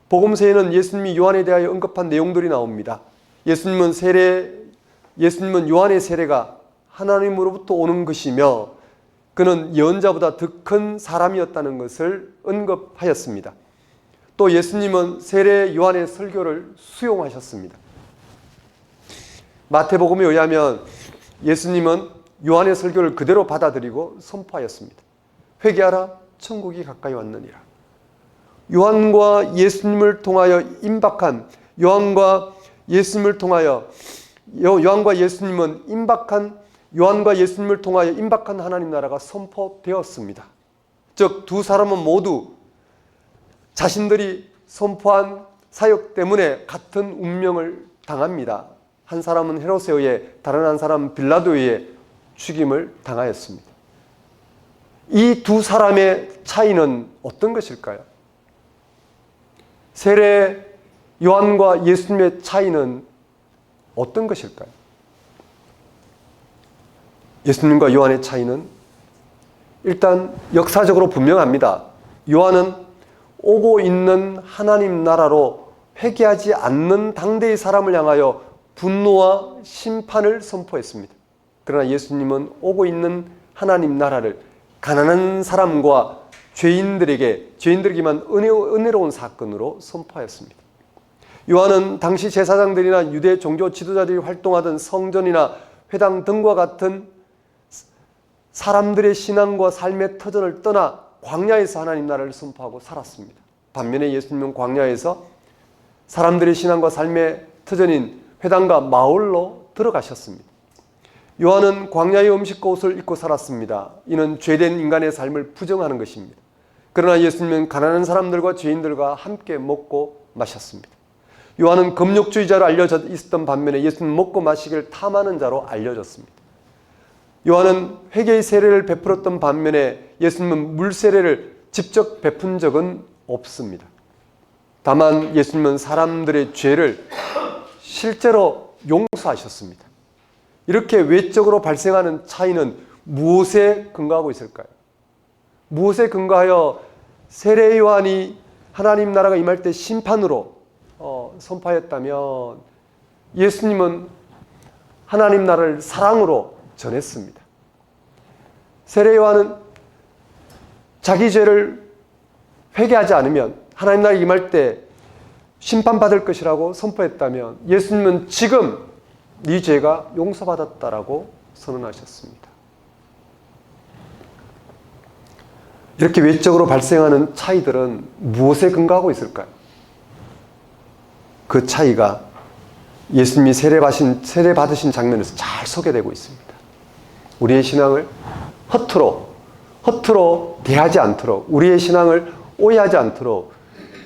복음서에는 예수님이 요한에 대하여 언급한 내용들이 나옵니다. 예수님은 요한의 세례가 하나님으로부터 오는 것이며 그는 예언자보다 더 큰 사람이었다는 것을 언급하였습니다. 또 예수님은 세례 요한의 설교를 수용하셨습니다. 마태복음에 의하면 예수님은 요한의 설교를 그대로 받아들이고 선포하였습니다. 회개하라, 천국이 가까이 왔느니라. 요한과 예수님을 통하여 임박한 요한과 예수님을 통하여 임박한 하나님 나라가 선포되었습니다. 즉 두 사람은 모두 자신들이 선포한 사역 때문에 같은 운명을 당합니다. 한 사람은 헤롯에 의해 다른 한 사람은 빌라도에 의해 죽임을 당하였습니다. 이 두 사람의 차이는 어떤 것일까요? 세례 요한과 예수님의 차이는 어떤 것일까요? 예수님과 요한의 차이는 일단 역사적으로 분명합니다. 요한은 오고 있는 하나님 나라로 회개하지 않는 당대의 사람을 향하여 분노와 심판을 선포했습니다. 그러나 예수님은 오고 있는 하나님 나라를 가난한 사람과 죄인들에게만 은혜로운 사건으로 선포하였습니다. 요한은 당시 제사장들이나 유대 종교 지도자들이 활동하던 성전이나 회당 등과 같은 사람들의 신앙과 삶의 터전을 떠나 광야에서 하나님 나라를 선포하고 살았습니다. 반면에 예수님은 광야에서 사람들의 신앙과 삶의 터전인 회당과 마을로 들어가셨습니다. 요한은 광야의 음식과 옷을 입고 살았습니다. 이는 죄된 인간의 삶을 부정하는 것입니다. 그러나 예수님은 가난한 사람들과 죄인들과 함께 먹고 마셨습니다. 요한은 금욕주의자로 알려져 있었던 반면에 예수님은 먹고 마시기를 탐하는 자로 알려졌습니다. 요한은 회개의 세례를 베풀었던 반면에 예수님은 물 세례를 직접 베푼 적은 없습니다. 다만 예수님은 사람들의 죄를 실제로 용서하셨습니다. 이렇게 외적으로 발생하는 차이는 무엇에 근거하고 있을까요? 무엇에 근거하여 세례 요한이 하나님 나라가 임할 때 심판으로 선포하였다면 예수님은 하나님 나라를 사랑으로 전했습니다. 세례 요한은 자기 죄를 회개하지 않으면 하나님 나라에 임할 때 심판받을 것이라고 선포했다면 예수님은 지금 네 죄가 용서받았다라고 선언하셨습니다. 이렇게 외적으로 발생하는 차이들은 무엇에 근거하고 있을까요? 그 차이가 예수님이 세례 받으신 장면에서 잘 소개되고 있습니다. 우리의 신앙을 허투루 대하지 않도록, 우리의 신앙을 오해하지 않도록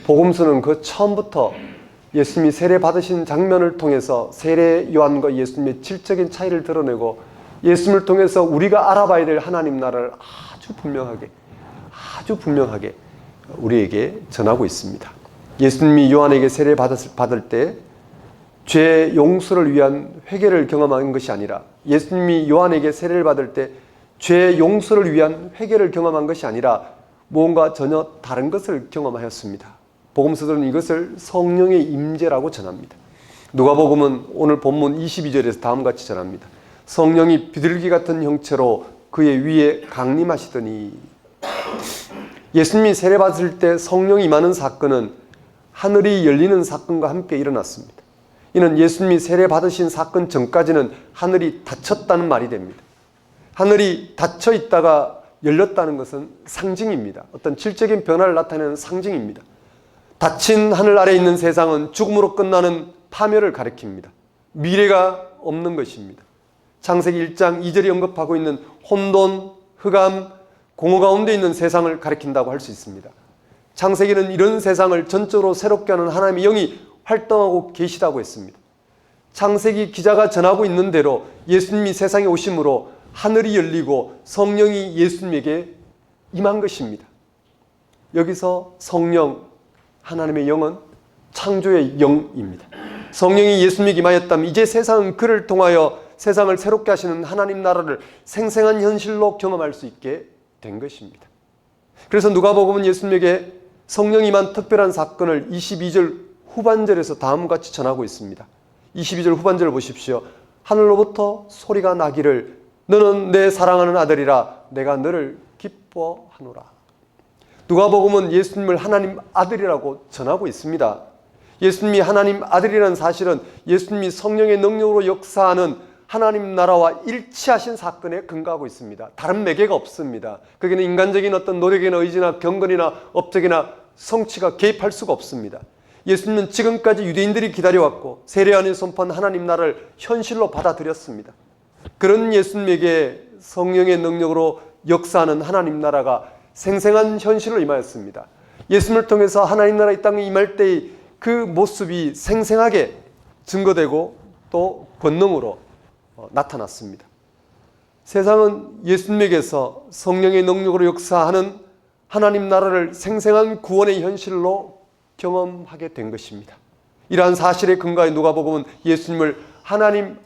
복음서는 그 처음부터 예수님이 세례 받으신 장면을 통해서 세례 요한과 예수님의 질적인 차이를 드러내고 예수님을 통해서 우리가 알아봐야 될 하나님 나라를 아주 분명하게 우리에게 전하고 있습니다. 예수님이 요한에게 세례 받을 때 죄 용서를 위한 회개를 경험한 것이 아니라 예수님이 요한에게 세례를 받을 때 죄 용서를 위한 회개를 경험한 것이 아니라 무언가 전혀 다른 것을 경험하였습니다. 복음서들은 이것을 성령의 임재라고 전합니다. 누가복음은 오늘 본문 22절에서 다음과 같이 전합니다. 성령이 비둘기 같은 형체로 그의 위에 강림하시더니. 예수님이 세례받을 때 성령이 임하는 사건은 하늘이 열리는 사건과 함께 일어났습니다. 이는 예수님이 세례받으신 사건 전까지는 하늘이 닫혔다는 말이 됩니다. 하늘이 닫혀 있다가 열렸다는 것은 상징입니다. 어떤 질적인 변화를 나타내는 상징입니다. 닫힌 하늘 아래 있는 세상은 죽음으로 끝나는 파멸을 가리킵니다. 미래가 없는 것입니다. 창세기 1장 2절이 언급하고 있는 혼돈, 흑암, 공허 가운데 있는 세상을 가리킨다고 할 수 있습니다. 창세기는 이런 세상을 전적으로 새롭게 하는 하나님의 영이 활동하고 계시다고 했습니다. 창세기 기자가 전하고 있는 대로 예수님이 세상에 오심으로 하늘이 열리고 성령이 예수님에게 임한 것입니다. 여기서 성령, 하나님의 영은 창조의 영입니다. 성령이 예수님에게 임하였다면 이제 세상은 그를 통하여 세상을 새롭게 하시는 하나님 나라를 생생한 현실로 경험할 수 있게 된 것입니다. 그래서 누가복음은 예수님에게 성령이 임한 특별한 사건을 22절 후반절에서 다음과 같이 전하고 있습니다. 22절 후반절을 보십시오. 하늘로부터 소리가 나기를 너는 내 사랑하는 아들이라 내가 너를 기뻐하노라. 누가복음은 예수님을 하나님 아들이라고 전하고 있습니다. 예수님이 하나님 아들이라는 사실은 예수님이 성령의 능력으로 역사하는 하나님 나라와 일치하신 사건에 근거하고 있습니다. 다른 매개가 없습니다. 거기는 인간적인 어떤 노력이나 의지나 경건이나 업적이나 성취가 개입할 수가 없습니다. 예수님은 지금까지 유대인들이 기다려왔고 세례 요한이 선포한 하나님 나라를 현실로 받아들였습니다. 그런 예수님에게 성령의 능력으로 역사하는 하나님 나라가 생생한 현실로 임하였습니다. 예수님을 통해서 하나님 나라 이 땅에 임할 때의 그 모습이 생생하게 증거되고 또 권능으로 나타났습니다. 세상은 예수님에게서 성령의 능력으로 역사하는 하나님 나라를 생생한 구원의 현실로 경험하게 된 것입니다. 이러한 사실에 근거해 누가복음은 예수님을 하나님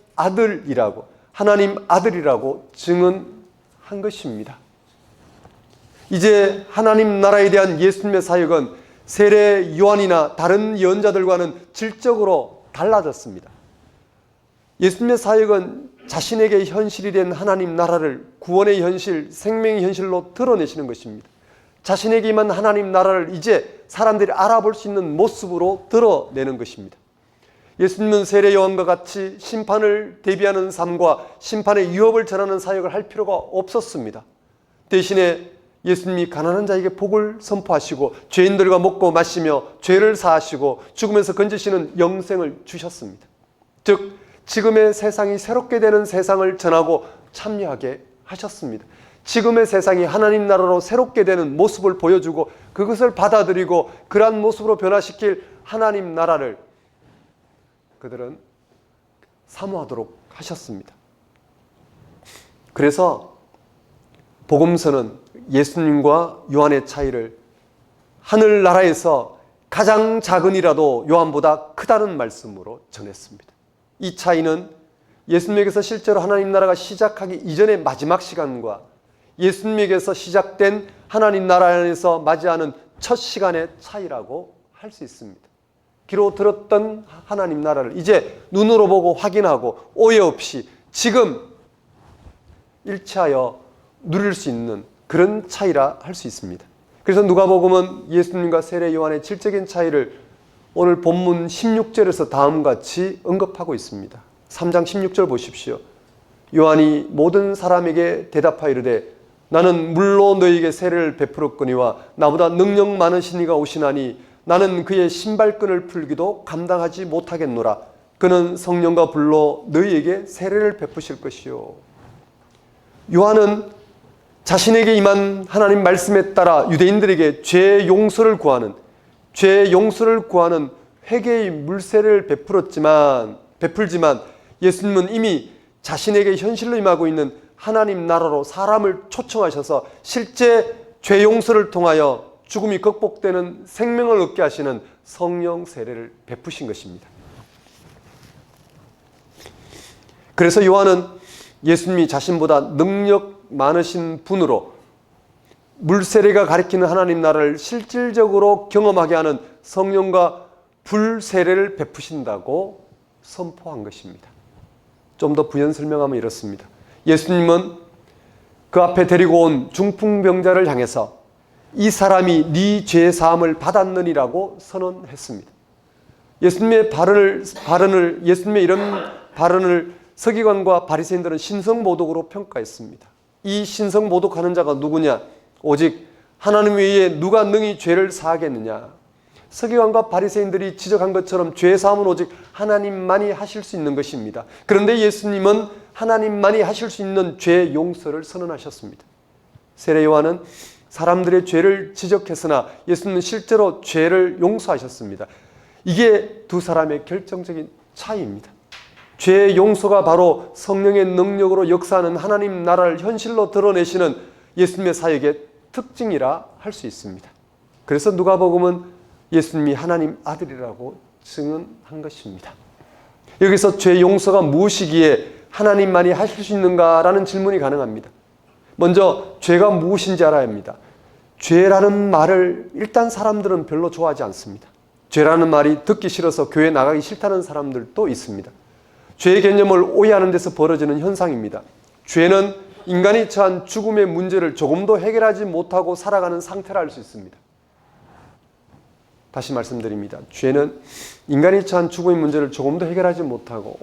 아들이라고 증언한 것입니다. 이제 하나님 나라에 대한 예수님의 사역은 세례 요한이나 다른 예언자들과는 질적으로 달라졌습니다. 예수님의 사역은 자신에게 현실이 된 하나님 나라를 구원의 현실, 생명의 현실로 드러내시는 것입니다. 자신에게 임한 하나님 나라를 이제 사람들이 알아볼 수 있는 모습으로 드러내는 것입니다. 예수님은 세례 요한과 같이 심판을 대비하는 삶과 심판의 위협을 전하는 사역을 할 필요가 없었습니다. 대신에 예수님이 가난한 자에게 복을 선포하시고 죄인들과 먹고 마시며 죄를 사하시고 죽음에서 건지시는 영생을 주셨습니다. 즉 지금의 세상이 새롭게 되는 세상을 전하고 참여하게 하셨습니다. 지금의 세상이 하나님 나라로 새롭게 되는 모습을 보여주고 그것을 받아들이고 그러한 모습으로 변화시킬 하나님 나라를 그들은 사모하도록 하셨습니다. 그래서 복음서는 예수님과 요한의 차이를 하늘나라에서 가장 작은이라도 요한보다 크다는 말씀으로 전했습니다. 이 차이는 예수님에게서 실제로 하나님 나라가 시작하기 이전의 마지막 시간과 예수님에게서 시작된 하나님 나라 안에서 맞이하는 첫 시간의 차이라고 할 수 있습니다. 귀로 들었던 하나님 나라를 이제 눈으로 보고 확인하고 오해 없이 지금 일치하여 누릴 수 있는 그런 차이라 할 수 있습니다. 그래서 누가복음은 예수님과 세례 요한의 질적인 차이를 오늘 본문 16절에서 다음같이 언급하고 있습니다. 3장 16절 보십시오. 요한이 모든 사람에게 대답하여 이르되 나는 물로 너희에게 세례를 베풀었거니와 나보다 능력 많으신 이가 오시나니 나는 그의 신발끈을 풀기도 감당하지 못하겠노라. 그는 성령과 불로 너희에게 세례를 베푸실 것이요. 요한은 자신에게 임한 하나님 말씀에 따라 유대인들에게 죄 용서를 구하는 회개의 물세례를 베풀지만 예수님은 이미 자신에게 현실로 임하고 있는 하나님 나라로 사람을 초청하셔서 실제 죄 용서를 통하여 죽음이 극복되는 생명을 얻게 하시는 성령 세례를 베푸신 것입니다. 그래서 요한은 예수님이 자신보다 능력 많으신 분으로 물세례가 가리키는 하나님 나라를 실질적으로 경험하게 하는 성령과 불세례를 베푸신다고 선포한 것입니다. 좀 더 부연 설명하면 이렇습니다. 예수님은 그 앞에 데리고 온 중풍병자를 향해서 이 사람이 네 죄 사함을 받았느니라고 선언했습니다. 예수님의 이런 발언을 서기관과 바리새인들은 신성모독으로 평가했습니다. 이 신성모독하는 자가 누구냐? 오직 하나님 외에 누가 능히 죄를 사하겠느냐? 서기관과 바리새인들이 지적한 것처럼 죄 사함은 오직 하나님만이 하실 수 있는 것입니다. 그런데 예수님은 하나님만이 하실 수 있는 죄 용서를 선언하셨습니다. 세례 요한은 사람들의 죄를 지적했으나 예수님은 실제로 죄를 용서하셨습니다. 이게 두 사람의 결정적인 차이입니다. 죄의 용서가 바로 성령의 능력으로 역사하는 하나님 나라를 현실로 드러내시는 예수님의 사역의 특징이라 할 수 있습니다. 그래서 누가복음은 예수님이 하나님 아들이라고 증언한 것입니다. 여기서 죄 용서가 무엇이기에 하나님만이 하실 수 있는가라는 질문이 가능합니다. 먼저 죄가 무엇인지 알아야 합니다. 죄라는 말을 일단 사람들은 별로 좋아하지 않습니다. 죄라는 말이 듣기 싫어서 교회 나가기 싫다는 사람들도 있습니다. 죄의 개념을 오해하는 데서 벌어지는 현상입니다. 죄는 인간이 처한 죽음의 문제를 조금도 해결하지 못하고 살아가는 상태라 할 수 있습니다. 다시 말씀드립니다. 죄는 인간이 처한 죽음의 문제를 조금도 해결하지 못하고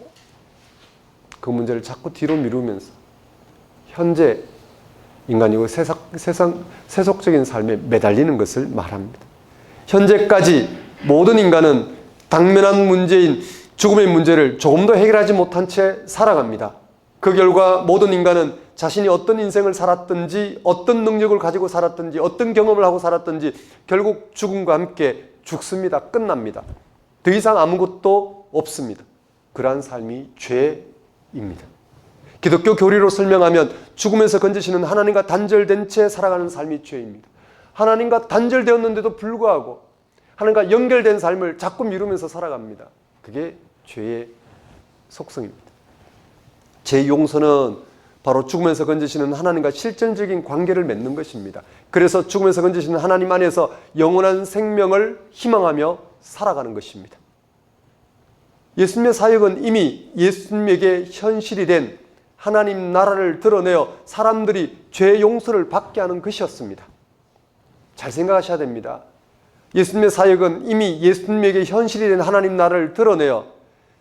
그 문제를 자꾸 뒤로 미루면서 현재 인간이고 세속적인 삶에 매달리는 것을 말합니다. 현재까지 모든 인간은 당면한 문제인 죽음의 문제를 조금도 해결하지 못한 채 살아갑니다. 그 결과 모든 인간은 자신이 어떤 인생을 살았든지 어떤 능력을 가지고 살았든지 어떤 경험을 하고 살았든지 결국 죽음과 함께 죽습니다. 끝납니다. 더 이상 아무것도 없습니다. 그러한 삶이 죄입니다. 기독교 교리로 설명하면 죽음에서 건지시는 하나님과 단절된 채 살아가는 삶이 죄입니다. 하나님과 단절되었는데도 불구하고 하나님과 연결된 삶을 자꾸 미루면서 살아갑니다. 그게 죄의 속성입니다. 죄 용서는 바로 죽음에서 건지시는 하나님과 실존적인 관계를 맺는 것입니다. 그래서 죽음에서 건지시는 하나님 안에서 영원한 생명을 희망하며 살아가는 것입니다. 예수님의 사역은 이미 예수님에게 현실이 된 하나님 나라를 드러내어 사람들이 죄 용서를 받게 하는 것이었습니다. 잘 생각하셔야 됩니다. 예수님의 사역은 이미 예수님에게 현실이 된 하나님 나라를 드러내어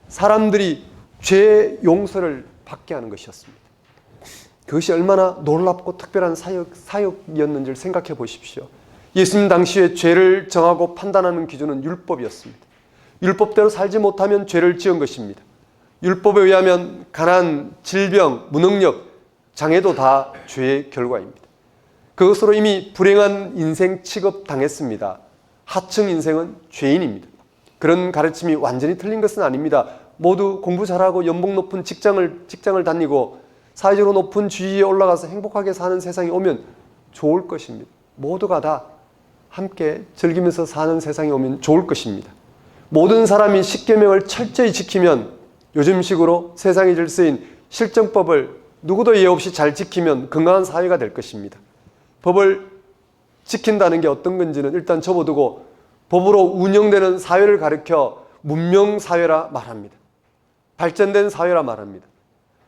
사람들이 죄 용서를 받게 하는 것이었습니다. 그것이 얼마나 놀랍고 특별한 사역이었는지를 생각해 보십시오. 예수님 당시에 죄를 정하고 판단하는 기준은 율법이었습니다. 율법대로 살지 못하면 죄를 지은 것입니다. 율법에 의하면 가난, 질병, 무능력, 장애도 다 죄의 결과입니다. 그것으로 이미 불행한 인생 취급당했습니다. 하층 인생은 죄인입니다. 그런 가르침이 완전히 틀린 것은 아닙니다. 모두 공부 잘하고 연봉 높은 직장을 다니고 사회적으로 높은 지위에 올라가서 행복하게 사는 세상이 오면 좋을 것입니다. 모두가 다 함께 즐기면서 사는 세상이 오면 좋을 것입니다. 모든 사람이 십계명을 철저히 지키면, 요즘식으로 세상의 질서인 실정법을 누구도 예외 없이 잘 지키면 건강한 사회가 될 것입니다. 법을 지킨다는 게 어떤 건지는 일단 접어두고 법으로 운영되는 사회를 가리켜 문명사회라 말합니다. 발전된 사회라 말합니다.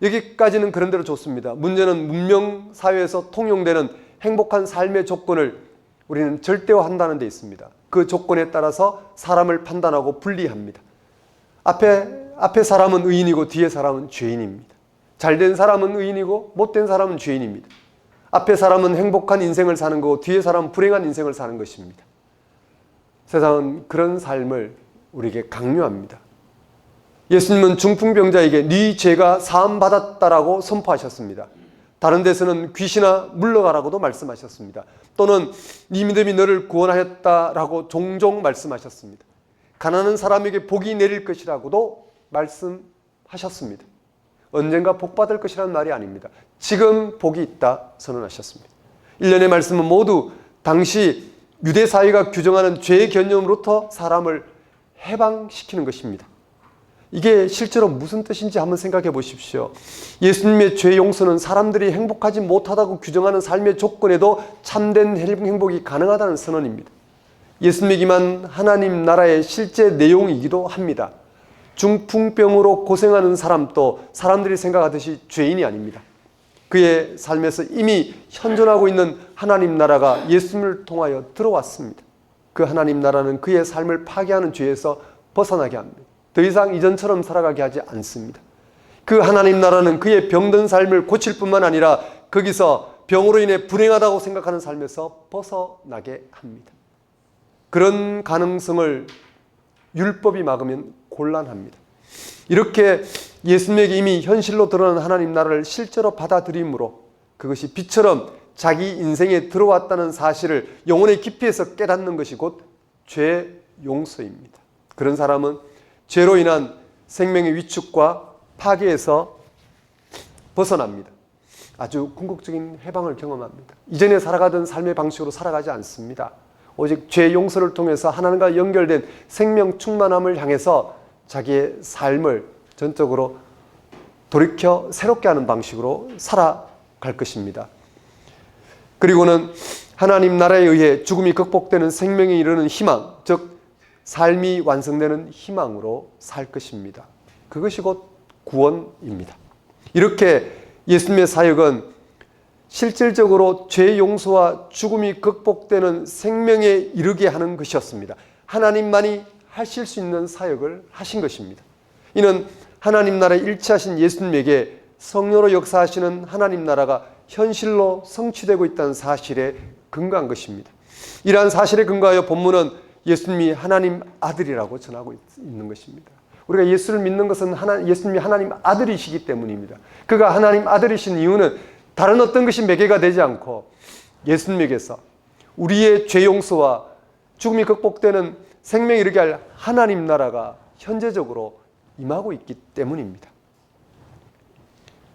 여기까지는 그런대로 좋습니다. 문제는 문명사회에서 통용되는 행복한 삶의 조건을 우리는 절대화한다는 데 있습니다. 그 조건에 따라서 사람을 판단하고 분리합니다. 앞에 사람은 의인이고 뒤에 사람은 죄인입니다. 잘된 사람은 의인이고 못된 사람은 죄인입니다. 앞에 사람은 행복한 인생을 사는 거고 뒤에 사람은 불행한 인생을 사는 것입니다. 세상은 그런 삶을 우리에게 강요합니다. 예수님은 중풍병자에게 네 죄가 사함받았다라고 선포하셨습니다. 다른 데서는 귀신아 물러가라고도 말씀하셨습니다. 또는 네 믿음이 너를 구원하였다라고 종종 말씀하셨습니다. 가난한 사람에게 복이 내릴 것이라고도 말씀하셨습니다. 언젠가 복 받을 것이라는 말이 아닙니다. 지금 복이 있다 선언하셨습니다. 일련의 말씀은 모두 당시 유대사회가 규정하는 죄의 개념으로부터 사람을 해방시키는 것입니다. 이게 실제로 무슨 뜻인지 한번 생각해 보십시오. 예수님의 죄 용서는 사람들이 행복하지 못하다고 규정하는 삶의 조건에도 참된 행복이 가능하다는 선언입니다. 예수님에게만 하나님 나라의 실제 내용이기도 합니다. 중풍병으로 고생하는 사람도 사람들이 생각하듯이 죄인이 아닙니다. 그의 삶에서 이미 현존하고 있는 하나님 나라가 예수님을 통하여 들어왔습니다. 그 하나님 나라는 그의 삶을 파괴하는 죄에서 벗어나게 합니다. 더 이상 이전처럼 살아가게 하지 않습니다. 그 하나님 나라는 그의 병든 삶을 고칠 뿐만 아니라 거기서 병으로 인해 불행하다고 생각하는 삶에서 벗어나게 합니다. 그런 가능성을 율법이 막으면 곤란합니다. 이렇게 예수님에게 이미 현실로 드러난 하나님 나라를 실제로 받아들임으로 그것이 빛처럼 자기 인생에 들어왔다는 사실을 영혼의 깊이에서 깨닫는 것이 곧 죄 용서입니다. 그런 사람은 죄로 인한 생명의 위축과 파괴에서 벗어납니다. 아주 궁극적인 해방을 경험합니다. 이전에 살아가던 삶의 방식으로 살아가지 않습니다. 오직 죄 용서를 통해서 하나님과 연결된 생명 충만함을 향해서 자기의 삶을 전적으로 돌이켜 새롭게 하는 방식으로 살아갈 것입니다. 그리고는 하나님 나라에 의해 죽음이 극복되는 생명에 이르는 희망, 즉 삶이 완성되는 희망으로 살 것입니다. 그것이 곧 구원입니다. 이렇게 예수님의 사역은 실질적으로 죄 용서와 죽음이 극복되는 생명에 이르게 하는 것이었습니다. 하나님만이 하실 수 있는 사역을 하신 것입니다. 이는 하나님 나라에 일치하신 예수님에게 성령으로 역사하시는 하나님 나라가 현실로 성취되고 있다는 사실에 근거한 것입니다. 이러한 사실에 근거하여 본문은 예수님이 하나님 아들이라고 전하고 있는 것입니다. 우리가 예수를 믿는 것은 예수님이 하나님 아들이시기 때문입니다. 그가 하나님 아들이신 이유는 다른 어떤 것이 매개가 되지 않고 예수님에게서 우리의 죄 용서와 죽음이 극복되는 생명에 이르게 할 하나님 나라가 현재적으로 임하고 있기 때문입니다.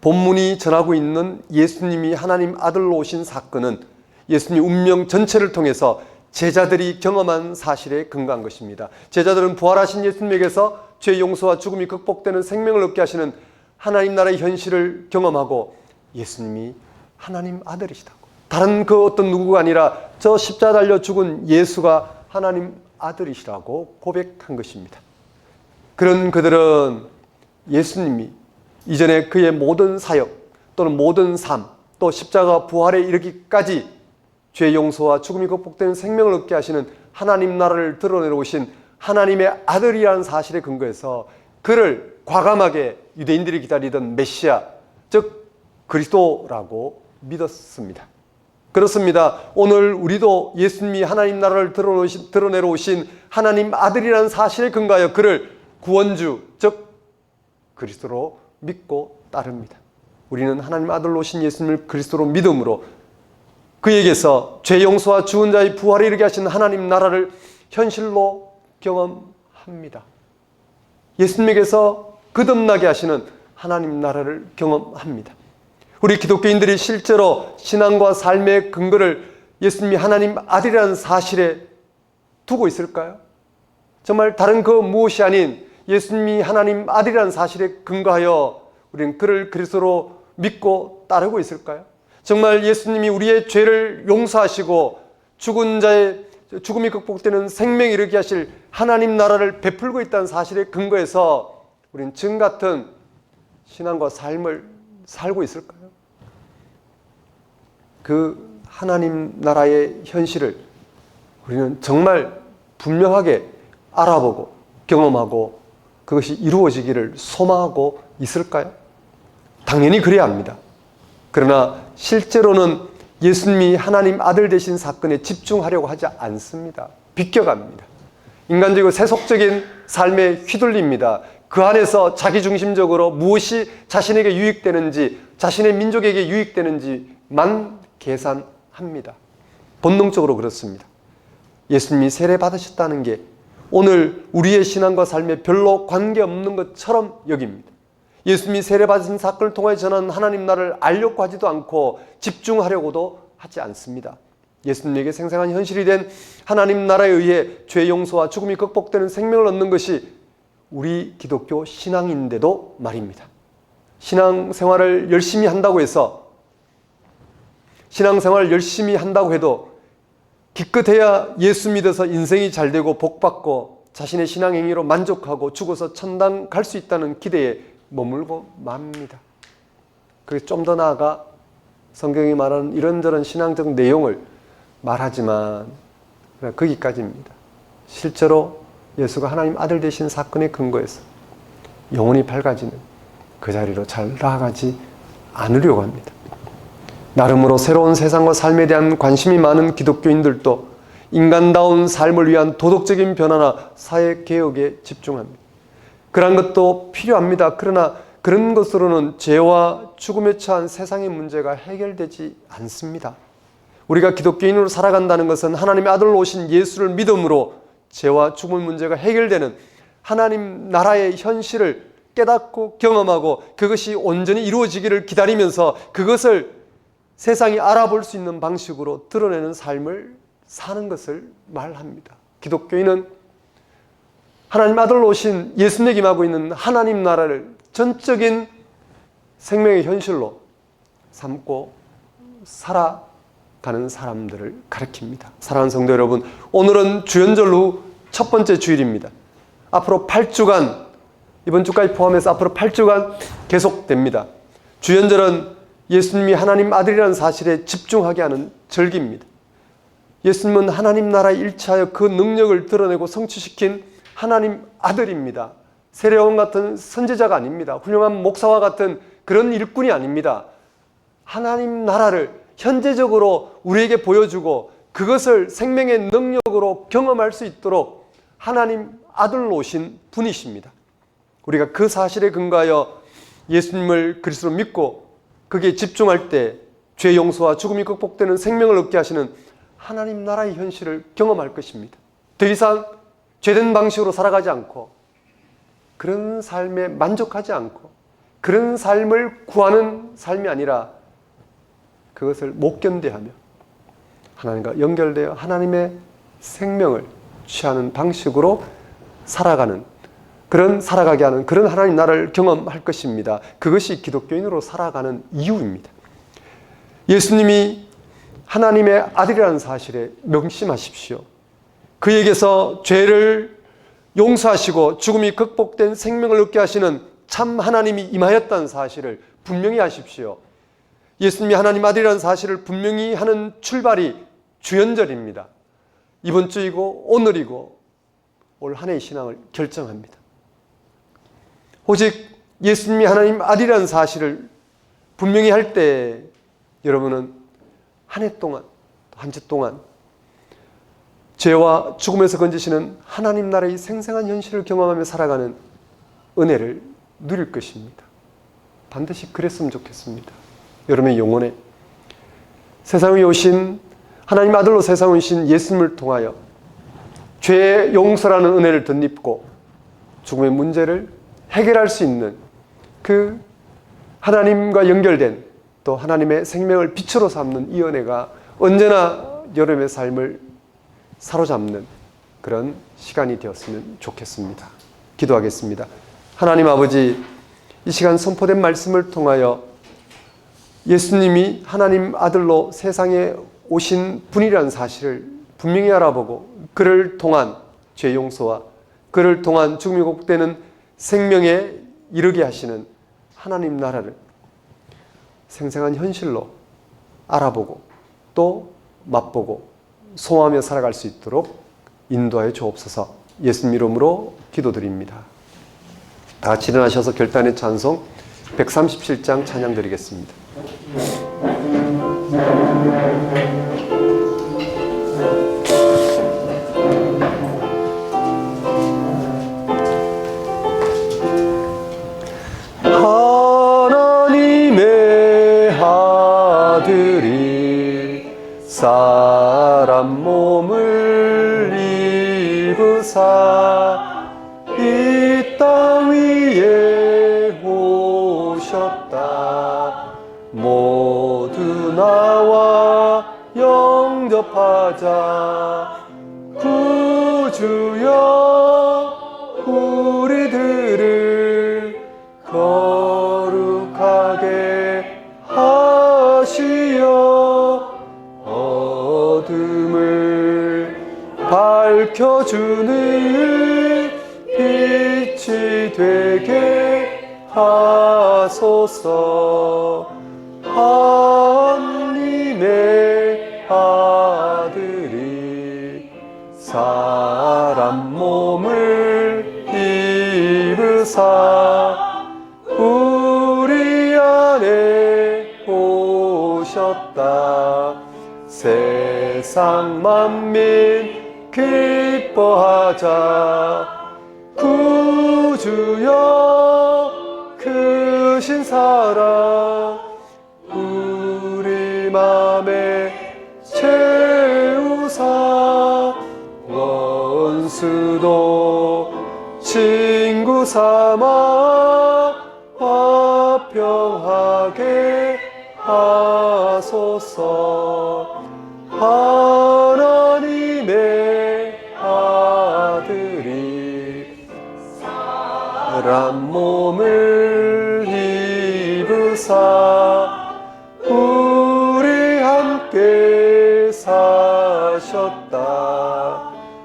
본문이 전하고 있는 예수님이 하나님 아들로 오신 사건은 예수님 운명 전체를 통해서 제자들이 경험한 사실에 근거한 것입니다. 제자들은 부활하신 예수님에게서 죄 용서와 죽음이 극복되는 생명을 얻게 하시는 하나님 나라의 현실을 경험하고 예수님이 하나님 아들이시다고, 다른 그 어떤 누구가 아니라 저 십자가 달려 죽은 예수가 하나님 아들이시라고 고백한 것입니다. 그런 그들은 예수님이 이전에 그의 모든 사역 또는 모든 삶, 또 십자가 부활에 이르기까지 죄 용서와 죽음이 극복되는 생명을 얻게 하시는 하나님 나라를 드러내러 오신 하나님의 아들이라는 사실에 근거해서 그를 과감하게 유대인들이 기다리던 메시아, 즉 그리스도라고 믿었습니다. 그렇습니다. 오늘 우리도 예수님이 하나님 나라를 드러내러 오신 하나님 아들이라는 사실에 근거하여 그를 구원주, 즉 그리스도로 믿고 따릅니다. 우리는 하나님 아들로 오신 예수님을 그리스도로 믿음으로 그에게서 죄 용서와 죽은 자의 부활에 이르게 하신 하나님 나라를 현실로 경험합니다. 예수님에게서 거듭나게 하시는 하나님 나라를 경험합니다. 우리 기독교인들이 실제로 신앙과 삶의 근거를 예수님이 하나님 아들이라는 사실에 두고 있을까요? 정말 다른 그 무엇이 아닌 예수님이 하나님 아들이라는 사실에 근거하여 우리는 그를 그리스도로 믿고 따르고 있을까요? 정말 예수님이 우리의 죄를 용서하시고 죽은 자의 죽음이 극복되는 생명에 이르게 하실 하나님 나라를 베풀고 있다는 사실에 근거해서 우리는 지금 같은 신앙과 삶을 살고 있을까요? 그 하나님 나라의 현실을 우리는 정말 분명하게 알아보고 경험하고 그것이 이루어지기를 소망하고 있을까요? 당연히 그래야 합니다. 그러나 실제로는 예수님이 하나님 아들 되신 사건에 집중하려고 하지 않습니다. 비껴갑니다. 인간적이고 세속적인 삶에 휘둘립니다. 그 안에서 자기중심적으로 무엇이 자신에게 유익되는지, 자신의 민족에게 유익되는지만 계산합니다. 본능적으로 그렇습니다. 예수님이 세례 받으셨다는 게 오늘 우리의 신앙과 삶에 별로 관계없는 것처럼 여깁니다. 예수님이 세례 받으신 사건을 통해 전한 하나님 나라를 알려고 하지도 않고 집중하려고도 하지 않습니다. 예수님에게 생생한 현실이 된 하나님 나라에 의해 죄 용서와 죽음이 극복되는 생명을 얻는 것이 우리 기독교 신앙인데도 말입니다. 신앙생활을 열심히 한다고 해서 신앙생활을 열심히 한다고 해도 기껏해야 예수 믿어서 인생이 잘되고 복받고 자신의 신앙행위로 만족하고 죽어서 천당 갈 수 있다는 기대에 머물고 맙니다. 그게 좀 더 나아가 성경이 말하는 이런저런 신앙적 내용을 말하지만 거기까지입니다. 실제로 예수가 하나님 아들 되신 사건에 근거해서 영혼이 밝아지는 그 자리로 잘 나아가지 않으려고 합니다. 나름으로 새로운 세상과 삶에 대한 관심이 많은 기독교인들도 인간다운 삶을 위한 도덕적인 변화나 사회개혁에 집중합니다. 그런 것도 필요합니다. 그러나 그런 것으로는 죄와 죽음에 처한 세상의 문제가 해결되지 않습니다. 우리가 기독교인으로 살아간다는 것은 하나님의 아들로 오신 예수를 믿음으로 죄와 죽음의 문제가 해결되는 하나님 나라의 현실을 깨닫고 경험하고 그것이 온전히 이루어지기를 기다리면서 그것을 세상이 알아볼 수 있는 방식으로 드러내는 삶을 사는 것을 말합니다. 기독교인은 하나님 아들로 오신 예수님이 임하고 있는 하나님 나라를 전적인 생명의 현실로 삼고 살아가는 사람들을 가리킵니다. 사랑하는 성도 여러분, 오늘은 주연절 후 첫 번째 주일입니다. 앞으로 8주간, 이번 주까지 포함해서 앞으로 8주간 계속됩니다. 주연절은 예수님이 하나님 아들이라는 사실에 집중하게 하는 절기입니다. 예수님은 하나님 나라에 일치하여 그 능력을 드러내고 성취시킨 하나님 아들입니다. 세례요한 같은 선지자가 아닙니다. 훌륭한 목사와 같은 그런 일꾼이 아닙니다. 하나님 나라를 현재적으로 우리에게 보여주고 그것을 생명의 능력으로 경험할 수 있도록 하나님 아들로 오신 분이십니다. 우리가 그 사실에 근거하여 예수님을 그리스도로 믿고 거기에 집중할 때 죄 용서와 죽음이 극복되는 생명을 얻게 하시는 하나님 나라의 현실을 경험할 것입니다. 더 이상 죄된 방식으로 살아가지 않고 그런 삶에 만족하지 않고 그런 삶을 구하는 삶이 아니라 그것을 못 견뎌하며 하나님과 연결되어 하나님의 생명을 취하는 방식으로 살아가는 살아가게 하는 그런 하나님 나라를 경험할 것입니다. 그것이 기독교인으로 살아가는 이유입니다. 예수님이 하나님의 아들이라는 사실에 명심하십시오. 그에게서 죄를 용서하시고 죽음이 극복된 생명을 얻게 하시는 참 하나님이 임하였다는 사실을 분명히 하십시오. 예수님이 하나님 아들이라는 사실을 분명히 하는 출발이 주연절입니다. 이번 주이고 오늘이고 올 한 해의 신앙을 결정합니다. 오직 예수님이 하나님 아들이라는 사실을 분명히 할 때 여러분은 한 해 동안, 한 주 동안 죄와 죽음에서 건지시는 하나님 나라의 생생한 현실을 경험하며 살아가는 은혜를 누릴 것입니다. 반드시 그랬으면 좋겠습니다. 여러분의 영혼에 세상에 오신 하나님 아들로 세상에 오신 예수님을 통하여 죄의 용서라는 은혜를 덧입고 죽음의 문제를 해결할 수 있는 그 하나님과 연결된 또 하나님의 생명을 빛으로 삼는 이 은혜가 언제나 여러분의 삶을 사로잡는 그런 시간이 되었으면 좋겠습니다. 기도하겠습니다. 하나님 아버지, 이 시간 선포된 말씀을 통하여 예수님이 하나님 아들로 세상에 오신 분이라는 사실을 분명히 알아보고 그를 통한 죄 용서와 그를 통한 죽음이 곡되는 생명에 이르게 하시는 하나님 나라를 생생한 현실로 알아보고 또 맛보고 소화하며 살아갈 수 있도록 인도하여 주옵소서. 예수님 이름으로 기도드립니다. 다 같이 일어나셔서 결단의 찬송 137장 찬양 드리겠습니다. 하나님의 아들이 사람 몸을 입으사 이 땅 위에 오셨다. 모두 나와 영접하자. 구주여 우리들을 거룩하게 하시어 어둠을 밝혀주는 빛이 되게 하소서. 하나님의 아들이 사람 몸을 입으사 우리 안에 오셨다. 세상 만민 기뻐하자. 구주여 크신 사랑 우리 맘에 채우사 원수도 친구 삼아 화평하게 하소서. 하나님의 아들이 사람 몸을 입으사 우리 함께 사셨다.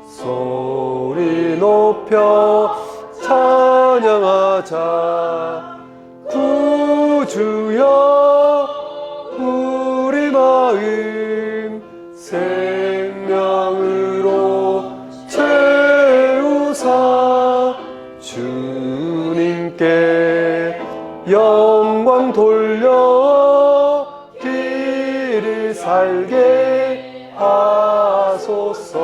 소리 높여 찬양하자. 구주여 우리 마음 생명으로 채우사 주님께 영광 돌려 길을 살게 하소서.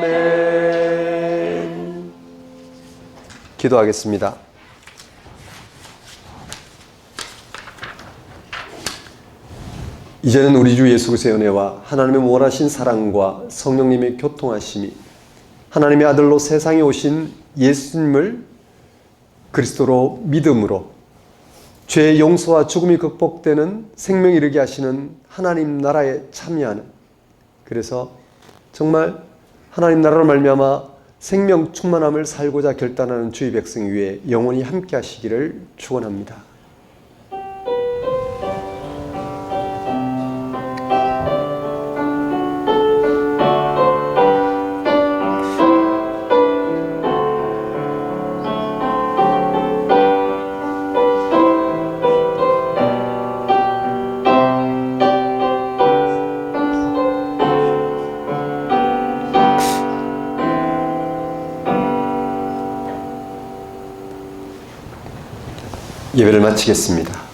아멘. 기도하겠습니다. 이제는 우리 주 예수 그리스도의 은혜와 하나님의 무한하신 사랑과 성령님의 교통하심이 하나님의 아들로 세상에 오신 예수님을 그리스도로 믿음으로 죄의 용서와 죽음이 극복되는 생명에 이르게 하시는 하나님 나라에 참여하는, 그래서 정말 하나님 나라로 말미암아 생명 충만함을 살고자 결단하는 주의 백성 위에 영원히 함께 하시기를 축원합니다. 예배를 마치겠습니다.